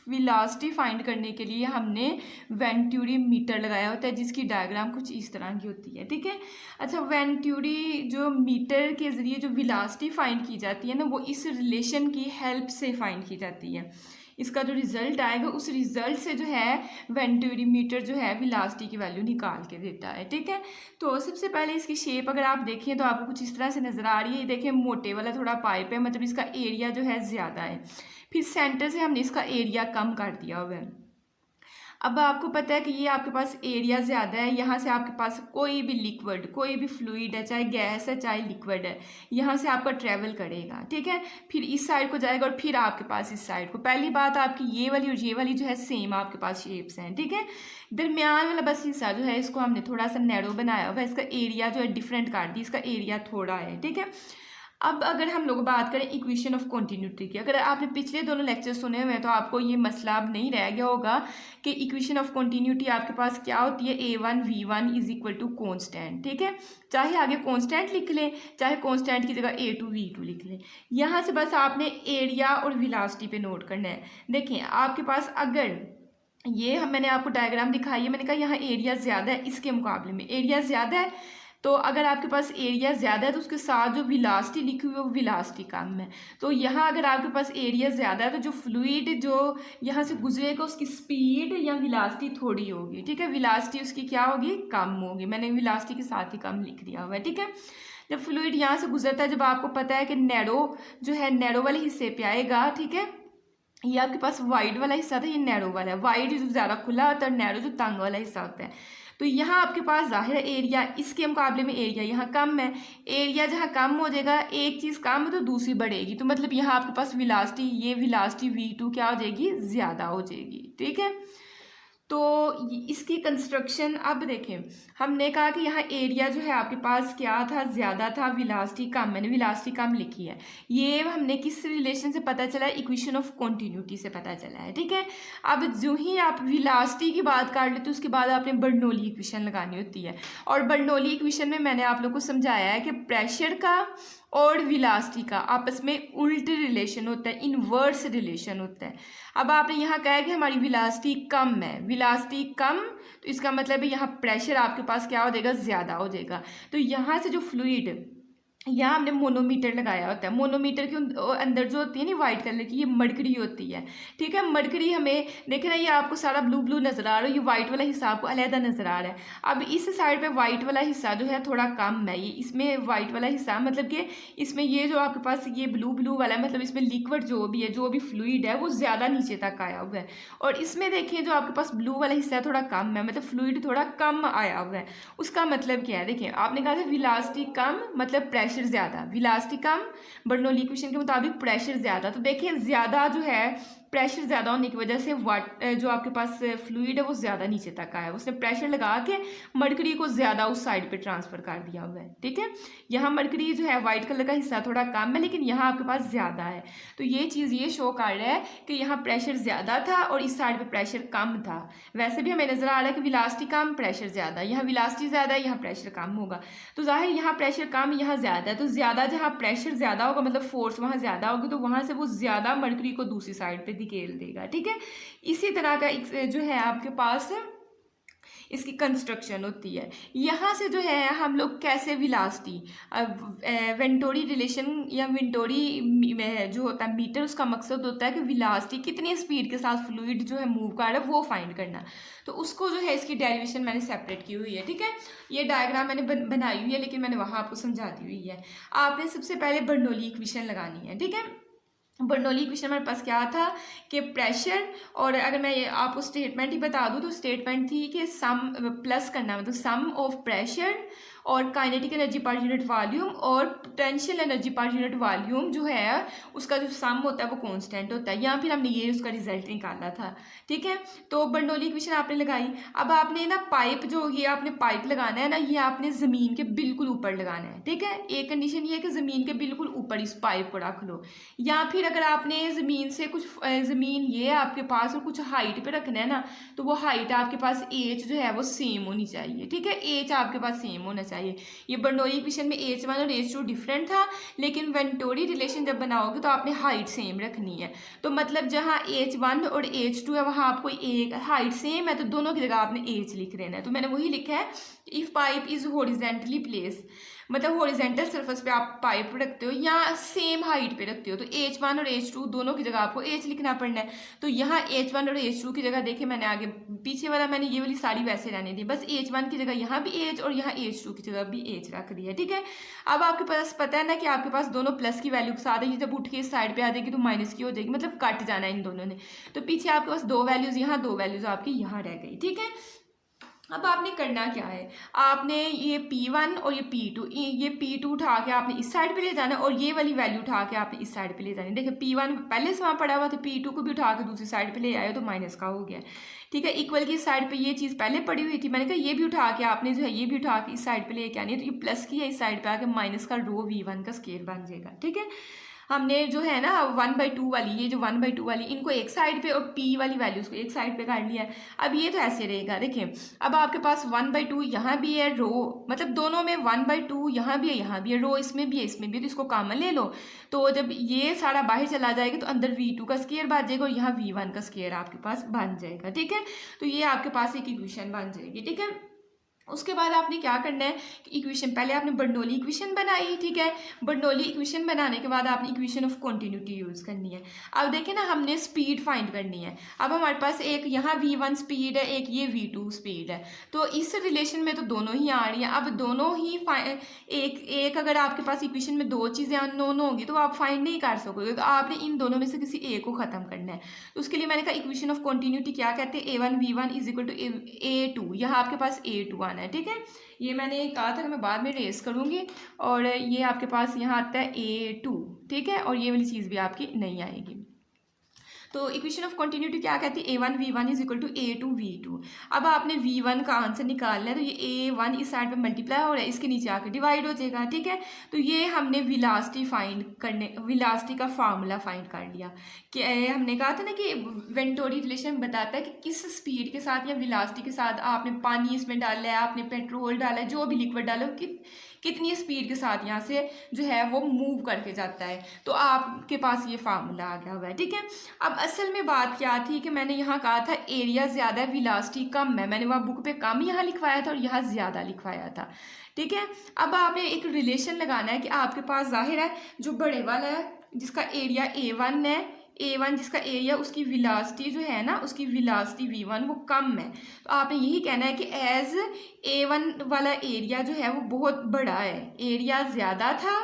A: वेलोसिटी फाइंड करने के लिए हमने वेंटूरी मीटर लगाया होता है, जिसकी डायग्राम कुछ इस तरह की होती है। ठीक है, अच्छा वेंटूरी जो मीटर के ज़रिए जो वेलोसिटी फाइंड की जाती है ना, वो इस रिलेशन की हेल्प से फाइंड की जाती है। इसका जो रिज़ल्ट आएगा उस रिज़ल्ट से जो है वेंटूरी मीटर जो है वेलोसिटी की वैल्यू निकाल के देता है। ठीक है, तो सबसे पहले इसकी शेप अगर आप देखें तो आपको कुछ इस तरह से नज़र आ रही है। ये देखें मोटे वाला थोड़ा पाइप है, मतलब इसका एरिया जो है ज़्यादा है, फिर सेंटर से हमने इसका एरिया कम कर दिया हुआ है। अब आपको पता है कि ये आपके पास एरिया ज़्यादा है, यहाँ से आपके पास कोई भी लिक्विड, कोई भी फ्लूइड है, चाहे गैस है चाहे लिक्विड है, यहाँ से आपका ट्रैवल करेगा। ठीक है, फिर इस साइड को जाएगा और फिर आपके पास इस साइड को। पहली बात आपकी ये वाली और ये वाली जो है सेम आपके पास शेप्स हैं। ठीक है, दरमियान वाला बस हिस्सा जो है इसको हमने थोड़ा सा नैरो बनाया हुआ है, इसका एरिया जो है डिफरेंट कर दी, इसका एरिया थोड़ा है। ठीक है, अब अगर हम लोग बात करें इक्वेशन ऑफ कॉन्टीन्यूटी की, अगर आपने पिछले दोनों लेक्चर सुने हुए हैं तो आपको ये मसला अब नहीं रह गया होगा कि इक्वेशन ऑफ कॉन्टीन्यूटी आपके पास क्या होती है, a1 v1 is equal to constant. ठीक है, चाहे आगे कॉन्स्टेंट लिख लें, चाहे कॉन्स्टेंट की जगह a2 v2 लिख लें। यहाँ से बस आपने एरिया और वेलोसिटी पे नोट करना है। देखिए आपके पास अगर ये मैंने आपको डायग्राम दिखाई है, मैंने कहा यहाँ एरिया ज़्यादा है, इसके मुकाबले में एरिया ज़्यादा है, तो अगर आपके पास एरिया ज़्यादा है तो उसके साथ जो वेलोसिटी लिखी हुई है वो वेलोसिटी कम है। तो यहाँ अगर आपके पास एरिया ज़्यादा है तो जो फ्लूइड जो यहाँ से गुजरेगा उसकी स्पीड या वेलोसिटी थोड़ी होगी। ठीक है, वेलोसिटी उसकी क्या होगी, कम होगी। मैंने वेलोसिटी के साथ ही कम लिख दिया हुआ है। ठीक है, जब फ्लूइड यहाँ से गुजरता है, जब आपको पता है कि नैरो जो है नैरो वाले हिस्से पे आएगा। ठीक है, ये आपके पास वाइड वाला हिस्सा था, ये नैरो वाला है। वाइड जो ज़्यादा खुला होता है, नैरो जो तंग वाला हिस्सा होता है। तो यहाँ आपके पास जाहिर है एरिया, इसके मुकाबले में एरिया यहाँ कम है। एरिया जहाँ कम हो जाएगा, एक चीज़ कम है तो दूसरी बढ़ेगी, तो मतलब यहाँ आपके पास वेलोसिटी, ये वेलोसिटी v2 क्या हो जाएगी, ज़्यादा हो जाएगी। ठीक है, तो इसकी कंस्ट्रक्शन अब देखें, हमने कहा कि यहाँ एरिया जो है आपके पास क्या था, ज़्यादा था, वेलोसिटी कम, मैंने वेलोसिटी कम लिखी है। ये हमने किस रिलेशन से पता चला, इक्वेशन ऑफ कॉन्टीन्यूटी से पता चला है। ठीक है, अब जो ही आप वेलोसिटी की बात कर लेते हो उसके बाद आपने बर्नौली इक्वेशन लगानी होती है, और बर्नौली इक्वेशन में मैंने आप लोग को समझाया है कि प्रेशर का और विलासिटी का आपस में उल्टे रिलेशन होता है, इनवर्स रिलेशन होता है। अब आपने यहाँ कहा है कि हमारी विलासिटी कम है, विलासिटी कम, तो इसका मतलब है यहाँ प्रेशर आपके पास क्या हो जाएगा, ज़्यादा हो जाएगा। तो यहाँ से जो फ्लूइड, यहाँ हमने मोनोमीटर लगाया होता है, मोनोमीटर के अंदर जो होती है ना वाइट कलर की, ये मरकरी होती है, ठीक है। मरकरी हमें देखे ना, ये आपको सारा ब्लू ब्लू नज़र आ रहा है, ये वाइट वाला हिस्सा आपको अलहदा नज़र आ रहा है। अब इस साइड पे वाइट वाला हिस्सा जो है थोड़ा कम है, ये इसमें वाइट वाला हिस्सा मतलब कि इसमें ये जो आपके पास ये ब्लू ब्लू वाला है, मतलब इसमें लिक्विड जो भी है, जो भी फ्लूइड है, वो ज़्यादा नीचे तक आया हुआ है। और इसमें देखिए जो आपके पास ब्लू वाला हिस्सा है थोड़ा कम है, मतलब फ्लूइड थोड़ा कम आया हुआ है। उसका मतलब क्या है, देखिए आपने कहा था विलासिटी कम मतलब प्रेशर ज़्यादा, विलासिटी कम, बर्नौली इक्वेशन के मुताबिक प्रेशर ज़्यादा। तो देखिए ज़्यादा जो है प्रेशर ज़्यादा होने की वजह से जो आपके पास फ्लूइड है वो ज़्यादा नीचे तक आया है, उसने प्रेशर लगा के मरकरी को ज़्यादा उस साइड पे ट्रांसफ़र कर दिया हुआ है, ठीक है। यहाँ मरकरी जो है वाइट कलर का हिस्सा थोड़ा कम है, लेकिन यहाँ आपके पास ज़्यादा है। तो ये चीज़ ये शो कर रहा है कि यहाँ प्रेशर ज़्यादा था और इस साइड पर प्रेशर कम था। वैसे भी हमें नज़र आ रहा है कि विलासिटी कम प्रेशर ज़्यादा, यहाँ विलासिटी ज़्यादा है, यहाँ प्रेशर कम होगा। तो ज़ाहिर यहाँ प्रेशर कम, यहाँ ज़्यादा है, तो ज़्यादा जहाँ प्रेशर ज़्यादा होगा मतलब फोर्स वहाँ ज़्यादा होगी, तो वहाँ से वो ज़्यादा मरकरी को दूसरी साइड पे धकेल देगा, ठीक है। इसी तरह का जो है आपके पास इसकी कंस्ट्रक्शन होती है। यहाँ से जो है हम लोग कैसे विलासिटी, वेंटोरी रिलेशन या वेंटोरी जो होता है मीटर, उसका मकसद होता है कि विलासिटी कितनी स्पीड के साथ फ्लूइड जो है मूव कर रहा है वो फाइंड करना। तो उसको जो है इसकी डेरिवेशन मैंने सेपरेट की हुई है, ठीक है। ये डायग्राम मैंने बनाई हुई है, लेकिन मैंने वहाँ आपको समझा दी हुई है। आपने सबसे पहले बर्नौली इक्वेशन लगानी है, ठीक है। बर्नौली इक्वेशन हमारे पास क्या था कि प्रेशर, और अगर मैं आपको स्टेटमेंट ही बता दूं तो स्टेटमेंट थी कि सम प्लस करना, मतलब सम ऑफ प्रेशर और kinetic energy per unit volume और potential energy per unit volume जो है उसका जो सम होता है वो कांस्टेंट होता है। यहाँ फिर हमने ये उसका रिजल्ट निकाला था, ठीक है। तो बर्नौली इक्वेशन आपने लगाई। अब आपने ना पाइप, जो ये आपने पाइप लगाना है ना, ये आपने ज़मीन के बिल्कुल ऊपर लगाना है, ठीक है। एक कंडीशन ये है कि ज़मीन के बिल्कुल ऊपर इस पाइप को रख लो, या फिर अगर आपने ज़मीन से कुछ ज़मीन ये है आपके पास और कुछ हाइट पे रखना है ना, तो वो हाइट आपके पास एच जो है वो सेम होनी चाहिए, ठीक है। एच आपके पास सेम होना चाहिए। ये बर्नौली इक्वेशन में H1 और H2 डिफरेंट था, लेकिन वेंटोरी रिलेशन जब बनाओगे तो आपने हाइट सेम रखनी है। तो मतलब जहाँ H1 और H2 है वहाँ आपको एक हाइट सेम है, तो दोनों की जगह आपने H लिख देना है। तो मैंने वही लिखा है, if pipe is horizontally place, मतलब हॉरिजेंटल सरफेस पे आप पाइप रखते हो या सेम हाइट पे रखते हो, तो H1 और H2 दोनों की जगह आपको H लिखना पड़ना है। तो यहाँ H1 और H2 की जगह देखिए मैंने आगे पीछे वाला मैंने ये वाली सारी वैसे रहने दी, बस H1 की जगह यहाँ भी H और यहाँ H2 की जगह भी H रख दिया, ठीक है। अब आपके पास पता है ना कि आपके पास दोनों प्लस की वैल्यू के साथ है, ये जब उठ के इस साइड पे आ जाएगी तो माइनस की हो जाएगी, मतलब कट जाना है इन दोनों ने। तो पीछे आपके पास दो वैल्यूज़ यहाँ, दो वैल्यूज़ आपकी यहाँ रह गई, ठीक है। अब आपने करना क्या है, आपने ये P1 और ये P2, ये P2 उठा के आपने इस साइड पे ले जाना है और ये वाली वैल्यू उठा के आपने इस साइड पे ले जानी है। देखिए P1 पहले से वहाँ पड़ा हुआ था, P2 को भी उठा के दूसरी साइड पे ले आए तो माइनस का हो गया, ठीक है। इक्वल की साइड पे ये चीज़ पहले पड़ी हुई थी, मैंने कहा ये भी उठा के आपने जो है ये भी उठा के इस साइड पे लेके आनी है, तो ये प्लस की है इस साइड पे आके माइनस का रो V1 का स्केयर बन जाएगा, ठीक है। हमने जो है ना 1/2 वाली, ये जो 1/2 वाली इनको एक साइड पे और P वाली वैल्यूज को एक साइड पे कर लिया है। अब ये तो ऐसे रहेगा, देखिए अब आपके पास 1/2 यहाँ भी है, रो मतलब दोनों में 1/2 यहाँ भी है, यहाँ भी है, रो इसमें भी है इसमें भी है, तो इसको कॉमन ले लो। तो जब ये सारा बाहर चला जाएगा तो अंदर V2 का स्केयर बन जाएगा और यहाँ V1 का स्केयर आपके पास बन जाएगा, ठीक है। तो ये आपके पास एक इक्वेशन बन जाएगी, ठीक है। उसके बाद आपने क्या करना है कि इक्वेशन, पहले आपने बर्नौली इक्वेशन बनाई, ठीक है। बर्नौली इक्वेशन बनाने के बाद आपने इक्वेशन ऑफ कॉन्टिन्यूटी यूज़ करनी है। अब देखिए ना, हमने स्पीड फाइंड करनी है। अब हमारे पास एक यहाँ V1 स्पीड है, एक ये V2 स्पीड है, तो इस रिलेशन में तो दोनों ही आ रही हैं। अब दोनों ही एक अगर आपके पास इक्वेशन में दो चीज़ें अननोन होंगी तो आप फाइंड नहीं कर सकोगे, तो आपने इन दोनों में से किसी एक को ख़त्म करना है। तो उसके लिए मैंने कहा इक्वेशन ऑफ कॉन्टिन्यूटी क्या कहते हैं, A1 V1 is equal to A2, यहाँ आपके पास A2 आना है, ठीक है। ये मैंने कहा था कि मैं बाद में रेस करूँगी, और ये आपके पास यहाँ आता है A2, ठीक है, और ये वाली चीज़ भी आपकी नहीं आएगी। तो इक्वेशन ऑफ कंटिन्यूटी क्या कहती है, A1 V1 is equal to A2 V2। अब आपने V1 का आंसर निकालना है, तो ये A1 इस साइड पे मल्टीप्लाई हो रहा है, इसके नीचे आकर डिवाइड हो जाएगा, ठीक है। तो ये हमने विलासिटी फाइंड करने, विलासिटी का फार्मूला फाइंड कर लिया कि हमने कहा था ना कि वेंटोरी रिलेशन बताता है कि किस स्पीड के साथ या विलासिटी के साथ आपने पानी इसमें डाला है, आपने पेट्रोल डाला है, जो भी लिक्विड डाला है, कितनी स्पीड के साथ यहाँ से जो है वो मूव करके जाता है। तो आपके पास ये फार्मूला आ गया हुआ है, ठीक है। अब असल में बात क्या थी कि मैंने यहाँ कहा था एरिया ज़्यादा है, वेलोसिटी कम है। मैंने वहाँ बुक पे कम यहाँ लिखवाया था और यहाँ ज़्यादा लिखवाया था, ठीक है। अब आपने एक रिलेशन लगाना है कि आपके पास जाहिर है जो बड़े वाला है जिसका एरिया A1 है, A1 जिसका एरिया, उसकी वेलोसिटी जो है ना, उसकी वेलोसिटी V1 वो कम है। तो आपने यही कहना है कि एज A1 वाला एरिया जो है वो बहुत बड़ा है, एरिया ज़्यादा था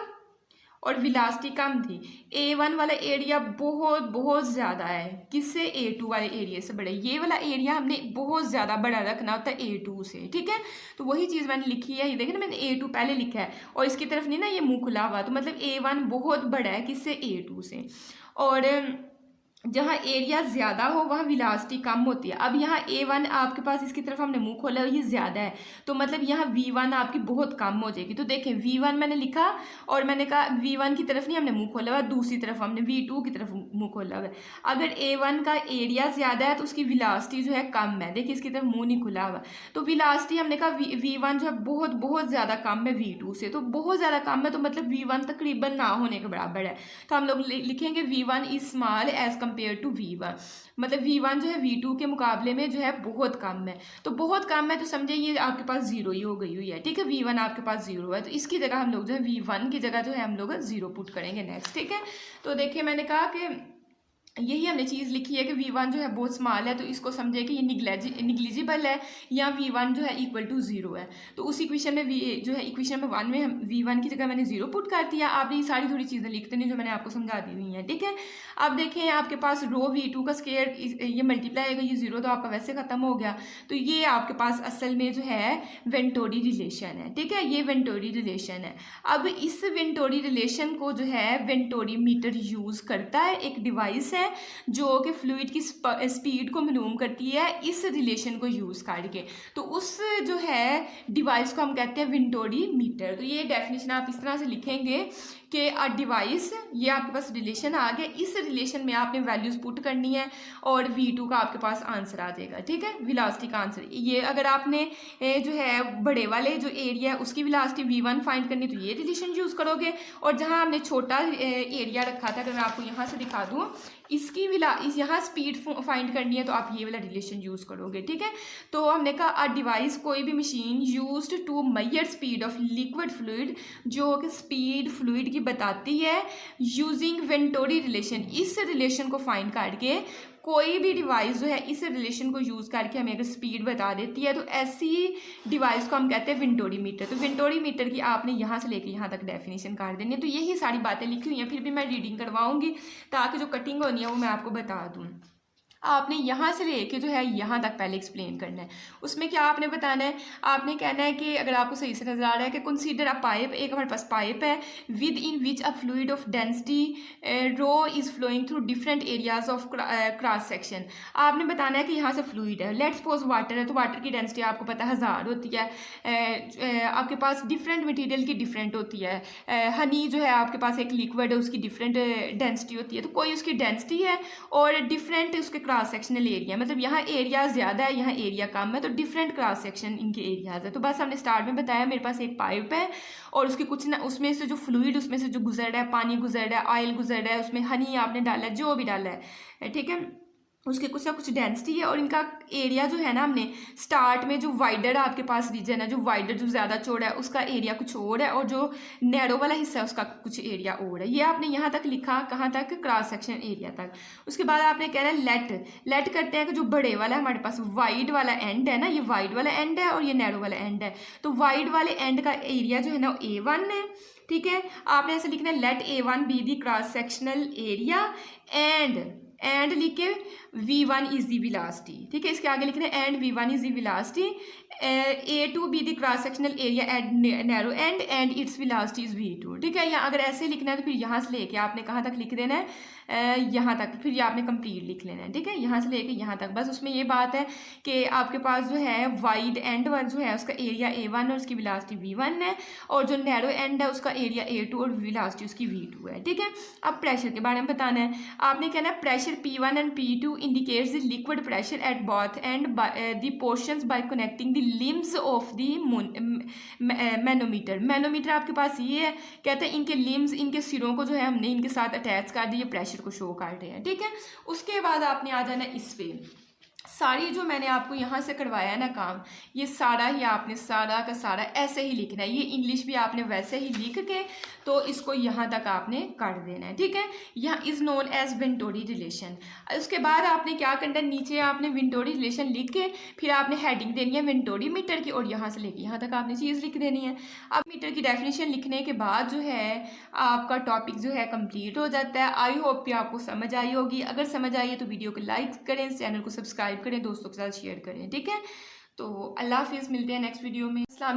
A: और वेलोसिटी कम थी। A1 वाला एरिया बहुत बहुत ज़्यादा है, किससे? A2 वाले एरिया से बड़ा। ये वाला एरिया हमने बहुत ज़्यादा बड़ा रखना होता है A2 से, ठीक है। तो वही चीज़ मैंने लिखी है, ये देखें ना, मैंने A2 पहले लिखा है और इसकी तरफ नहीं ना ये मुँह खुला हुआ, तो मतलब A1 बहुत बड़ा है, किससे? A2 से। और जहाँ एरिया ज़्यादा हो वहाँ वेलोसिटी कम होती है। अब यहाँ A1 आपके पास इसकी तरफ हमने मुंह खोला और ये ज़्यादा है, तो मतलब यहाँ V1 आपकी बहुत कम हो जाएगी। तो देखें V1 मैंने लिखा और मैंने कहा V1 की तरफ नहीं हमने मुंह खोला हुआ, दूसरी तरफ हमने V2 की तरफ मुंह खोला हुआ है। अगर A1 का एरिया ज़्यादा है तो उसकी वेलोसिटी जो है कम है, देखिए इसकी तरफ मुँह नहीं खुला हुआ। तो वेलोसिटी हमने कहा V1 जो है बहुत बहुत ज़्यादा कम है V2 से, तो बहुत ज़्यादा कम है तो मतलब V1 तकरीबन ना होने के बराबर है। तो हम लोग लिखेंगे V1 is small as compare to V1, मतलब V1 जो है V2 के मुकाबले में जो है बहुत कम है। तो बहुत कम है तो समझे ये आपके पास जीरो ही हो गई हुई है, ठीक है। V1 आपके पास जीरो है तो इसकी जगह हम लोग जो है V1 की जगह जो है हम लोग जीरो पुट करेंगे नेक्स्ट, ठीक है। तो देखिए मैंने कहा कि यही हमने चीज़ लिखी है कि V1 जो है बहुत स्मॉल है, तो इसको समझे कि ये निग्लिजिबल है, या V1 जो है इक्वल टू ज़ीरो है। तो उस इक्वेशन में जो है इक्वेशन में 1 में हम V1 की जगह मैंने ज़ीरो पुट कर दिया। आपने ये सारी थोड़ी चीज़ें लिखते नहीं जो मैंने आपको समझा दी हुई हैं, ठीक है। अब देखें आपके पास रो V2 का स्क्वायर ये मल्टीप्लाई होगा, ये ज़ीरो तो आपका वैसे ख़त्म हो गया। तो ये आपके पास असल में जो है वेंटोरी रिलेशन है, ठीक है, ये वेंटोरी रिलेशन है। अब इस वेंटोरी रिलेशन को जो है वेंटोरी मीटर यूज़ करता है, एक डिवाइस है जो कि फ्लूइड की स्पीड को मालूम करती है इस रिलेशन को यूज़ करके। तो उस जो है डिवाइस को हम कहते हैं वेंटोरी मीटर। तो ये डेफिनेशन आप इस तरह से लिखेंगे कि अ डिवाइस, ये आपके पास रिलेशन आ गया, इस रिलेशन में आपने वैल्यूज़ पुट करनी है और V2 का आपके पास आंसर आ जाएगा, ठीक है, वेलोसिटी का आंसर। ये अगर आपने जो है बड़े वाले जो एरिया है उसकी वेलोसिटी V1 फाइंड करनी तो ये रिलेशन यूज़ करोगे, और जहाँ हमने छोटा एरिया रखा था, अगर मैं आपको यहाँ से दिखा दूँ, इसकी यहाँ स्पीड फाइंड करनी है तो आप ये वाला रिलेशन यूज़ करोगे, ठीक है। तो हमने कहा अ डिवाइस, कोई भी machine used to measure speed of liquid fluid, जो कि स्पीड फ्लूइड की बताती है, यूजिंग वेंटोरी रिलेशन, इस रिलेशन को फाइंड करके कोई भी डिवाइस जो है इस रिलेशन को यूज़ करके हमें अगर स्पीड बता देती है तो ऐसी डिवाइस को हम कहते हैं वेंटोरी मीटर। तो वेंटोरी मीटर की आपने यहाँ से लेके यहाँ तक डेफिनेशन कर देनी है। तो यही सारी बातें लिखी हुई हैं, फिर भी मैं रीडिंग करवाऊंगी ताकि जो कटिंग होनी है वो मैं आपको बता दूँ। आपने यहाँ से लेके जो है यहाँ तक पहले एक्सप्लेन करना है। उसमें क्या आपने बताना है, आपने कहना है कि अगर आपको सही से नजर आ रहा है कि कंसीडर अ पाइप, एक हमारे पास पाइप है within which a fluid of density rho is flowing through different areas of cross section. आपने बताना है कि यहाँ से फ्लूइड है, लेट्स सपोज वाटर है, तो वाटर की डेंसिटी आपको पता है 1000 होती है। आपके पास डिफरेंट मटीरियल की डिफरेंट होती है। हनी जो है आपके पास एक लिक्विड है, उसकी डिफरेंट डेंसिटी होती है। तो कोई उसकी डेंसिटी है और डिफरेंट उसके क्रॉस सेक्शनल एरिया, मतलब यहाँ एरिया ज़्यादा है यहाँ एरिया कम है, तो डिफरेंट क्रॉस सेक्शन इनके एरियाज है। तो बस हमने स्टार्ट में बताया मेरे पास एक पाइप है और उसके कुछ ना, उसमें से जो फ्लूइड उसमें से जो गुजर रहा है, पानी गुजर रहा है, ऑयल गुजर रहा है, उसमें हनी आपने डाला है, जो भी डाला है, ठीक है, उसकी कुछ ना कुछ डेंसिटी है। और इनका एरिया जो है ना, हमने स्टार्ट में जो वाइडर आपके पास रीजन है, जो वाइडर जो ज़्यादा चौड़ा है उसका एरिया कुछ और है, और जो नैरो वाला हिस्सा है उसका कुछ एरिया और है। ये आपने यहाँ तक लिखा, कहाँ तक? क्रॉस सेक्शन एरिया तक। उसके बाद आपने कहना है लेट करते हैं कि जो बड़े वाला हमारे पास वाइड वाला एंड है ना, ये वाइड वाला एंड है और ये नैरो वाला एंड है। तो वाइड वाले एंड का एरिया जो है ना A1 है, ठीक है। आपने ऐसे लिखना है let A1 be the cross sectional area and लिख के V1 इज दी वेलोसिटी, ठीक है। इसके आगे लिखना है and V1 is the velocity, A2 B the cross sectional area at narrow and its velocity is V2, ठीक है। या अगर ऐसे लिखना है तो फिर यहाँ से लेके आपने कहाँ तक लिख देना है, यहाँ तक, फिर ये आपने कंप्लीट लिख लेना है, ठीक है, यहाँ से लेके यहाँ तक। बस उसमें ये बात है कि आपके पास जो है वाइड एंड वन जो है उसका एरिया A1 और उसकी वेलोसिटी V1 है, और जो नैरो एंड है उसका एरिया A2 और वेलोसिटी उसकी V2 है, ठीक है। अब प्रेशर के बारे में बताना है। आपने कहना है pressure pressure P1 and P2 indicates the liquid pressure at both and the portions by connecting the limbs of the manometer. Manometer आपके पास ये है, कहते हैं इनके लिम्स, इनके सिरों को जो है हमने इनके साथ अटैच कर दिए, प्रेशर को शो कर रहे हैं। ठीक है, उसके बाद आपने आ जाना इस पे। सारी जो मैंने आपको यहाँ से करवाया है ना काम, ये सारा ही आपने सारा का सारा ऐसे ही लिखना है। ये इंग्लिश भी आपने वैसे ही लिख के तो इसको यहाँ तक आपने कर देना है। ठीक है, यहाँ इज़ नोन एज विंटोरी रिलेशन। उसके बाद आपने क्या करना है, नीचे आपने विंटोरी रिलेशन लिख के फिर आपने हेडिंग देनी है विंटोरी मीटर की, और यहाँ से लेके यहाँ तक आपने चीज़ लिख देनी है। अब मीटर की डेफिनेशन लिखने के बाद जो है आपका टॉपिक जो है कंप्लीट हो जाता है। आई होप कि आपको समझ आई होगी। अगर समझ आई है तो वीडियो को लाइक करें, चैनल को सब्सक्राइब करें, दोस्तों के साथ शेयर करें। ठीक है, तो अल्लाह हाफिज़, मिलते हैं नेक्स्ट वीडियो में। अस्सलाम वालेकुम।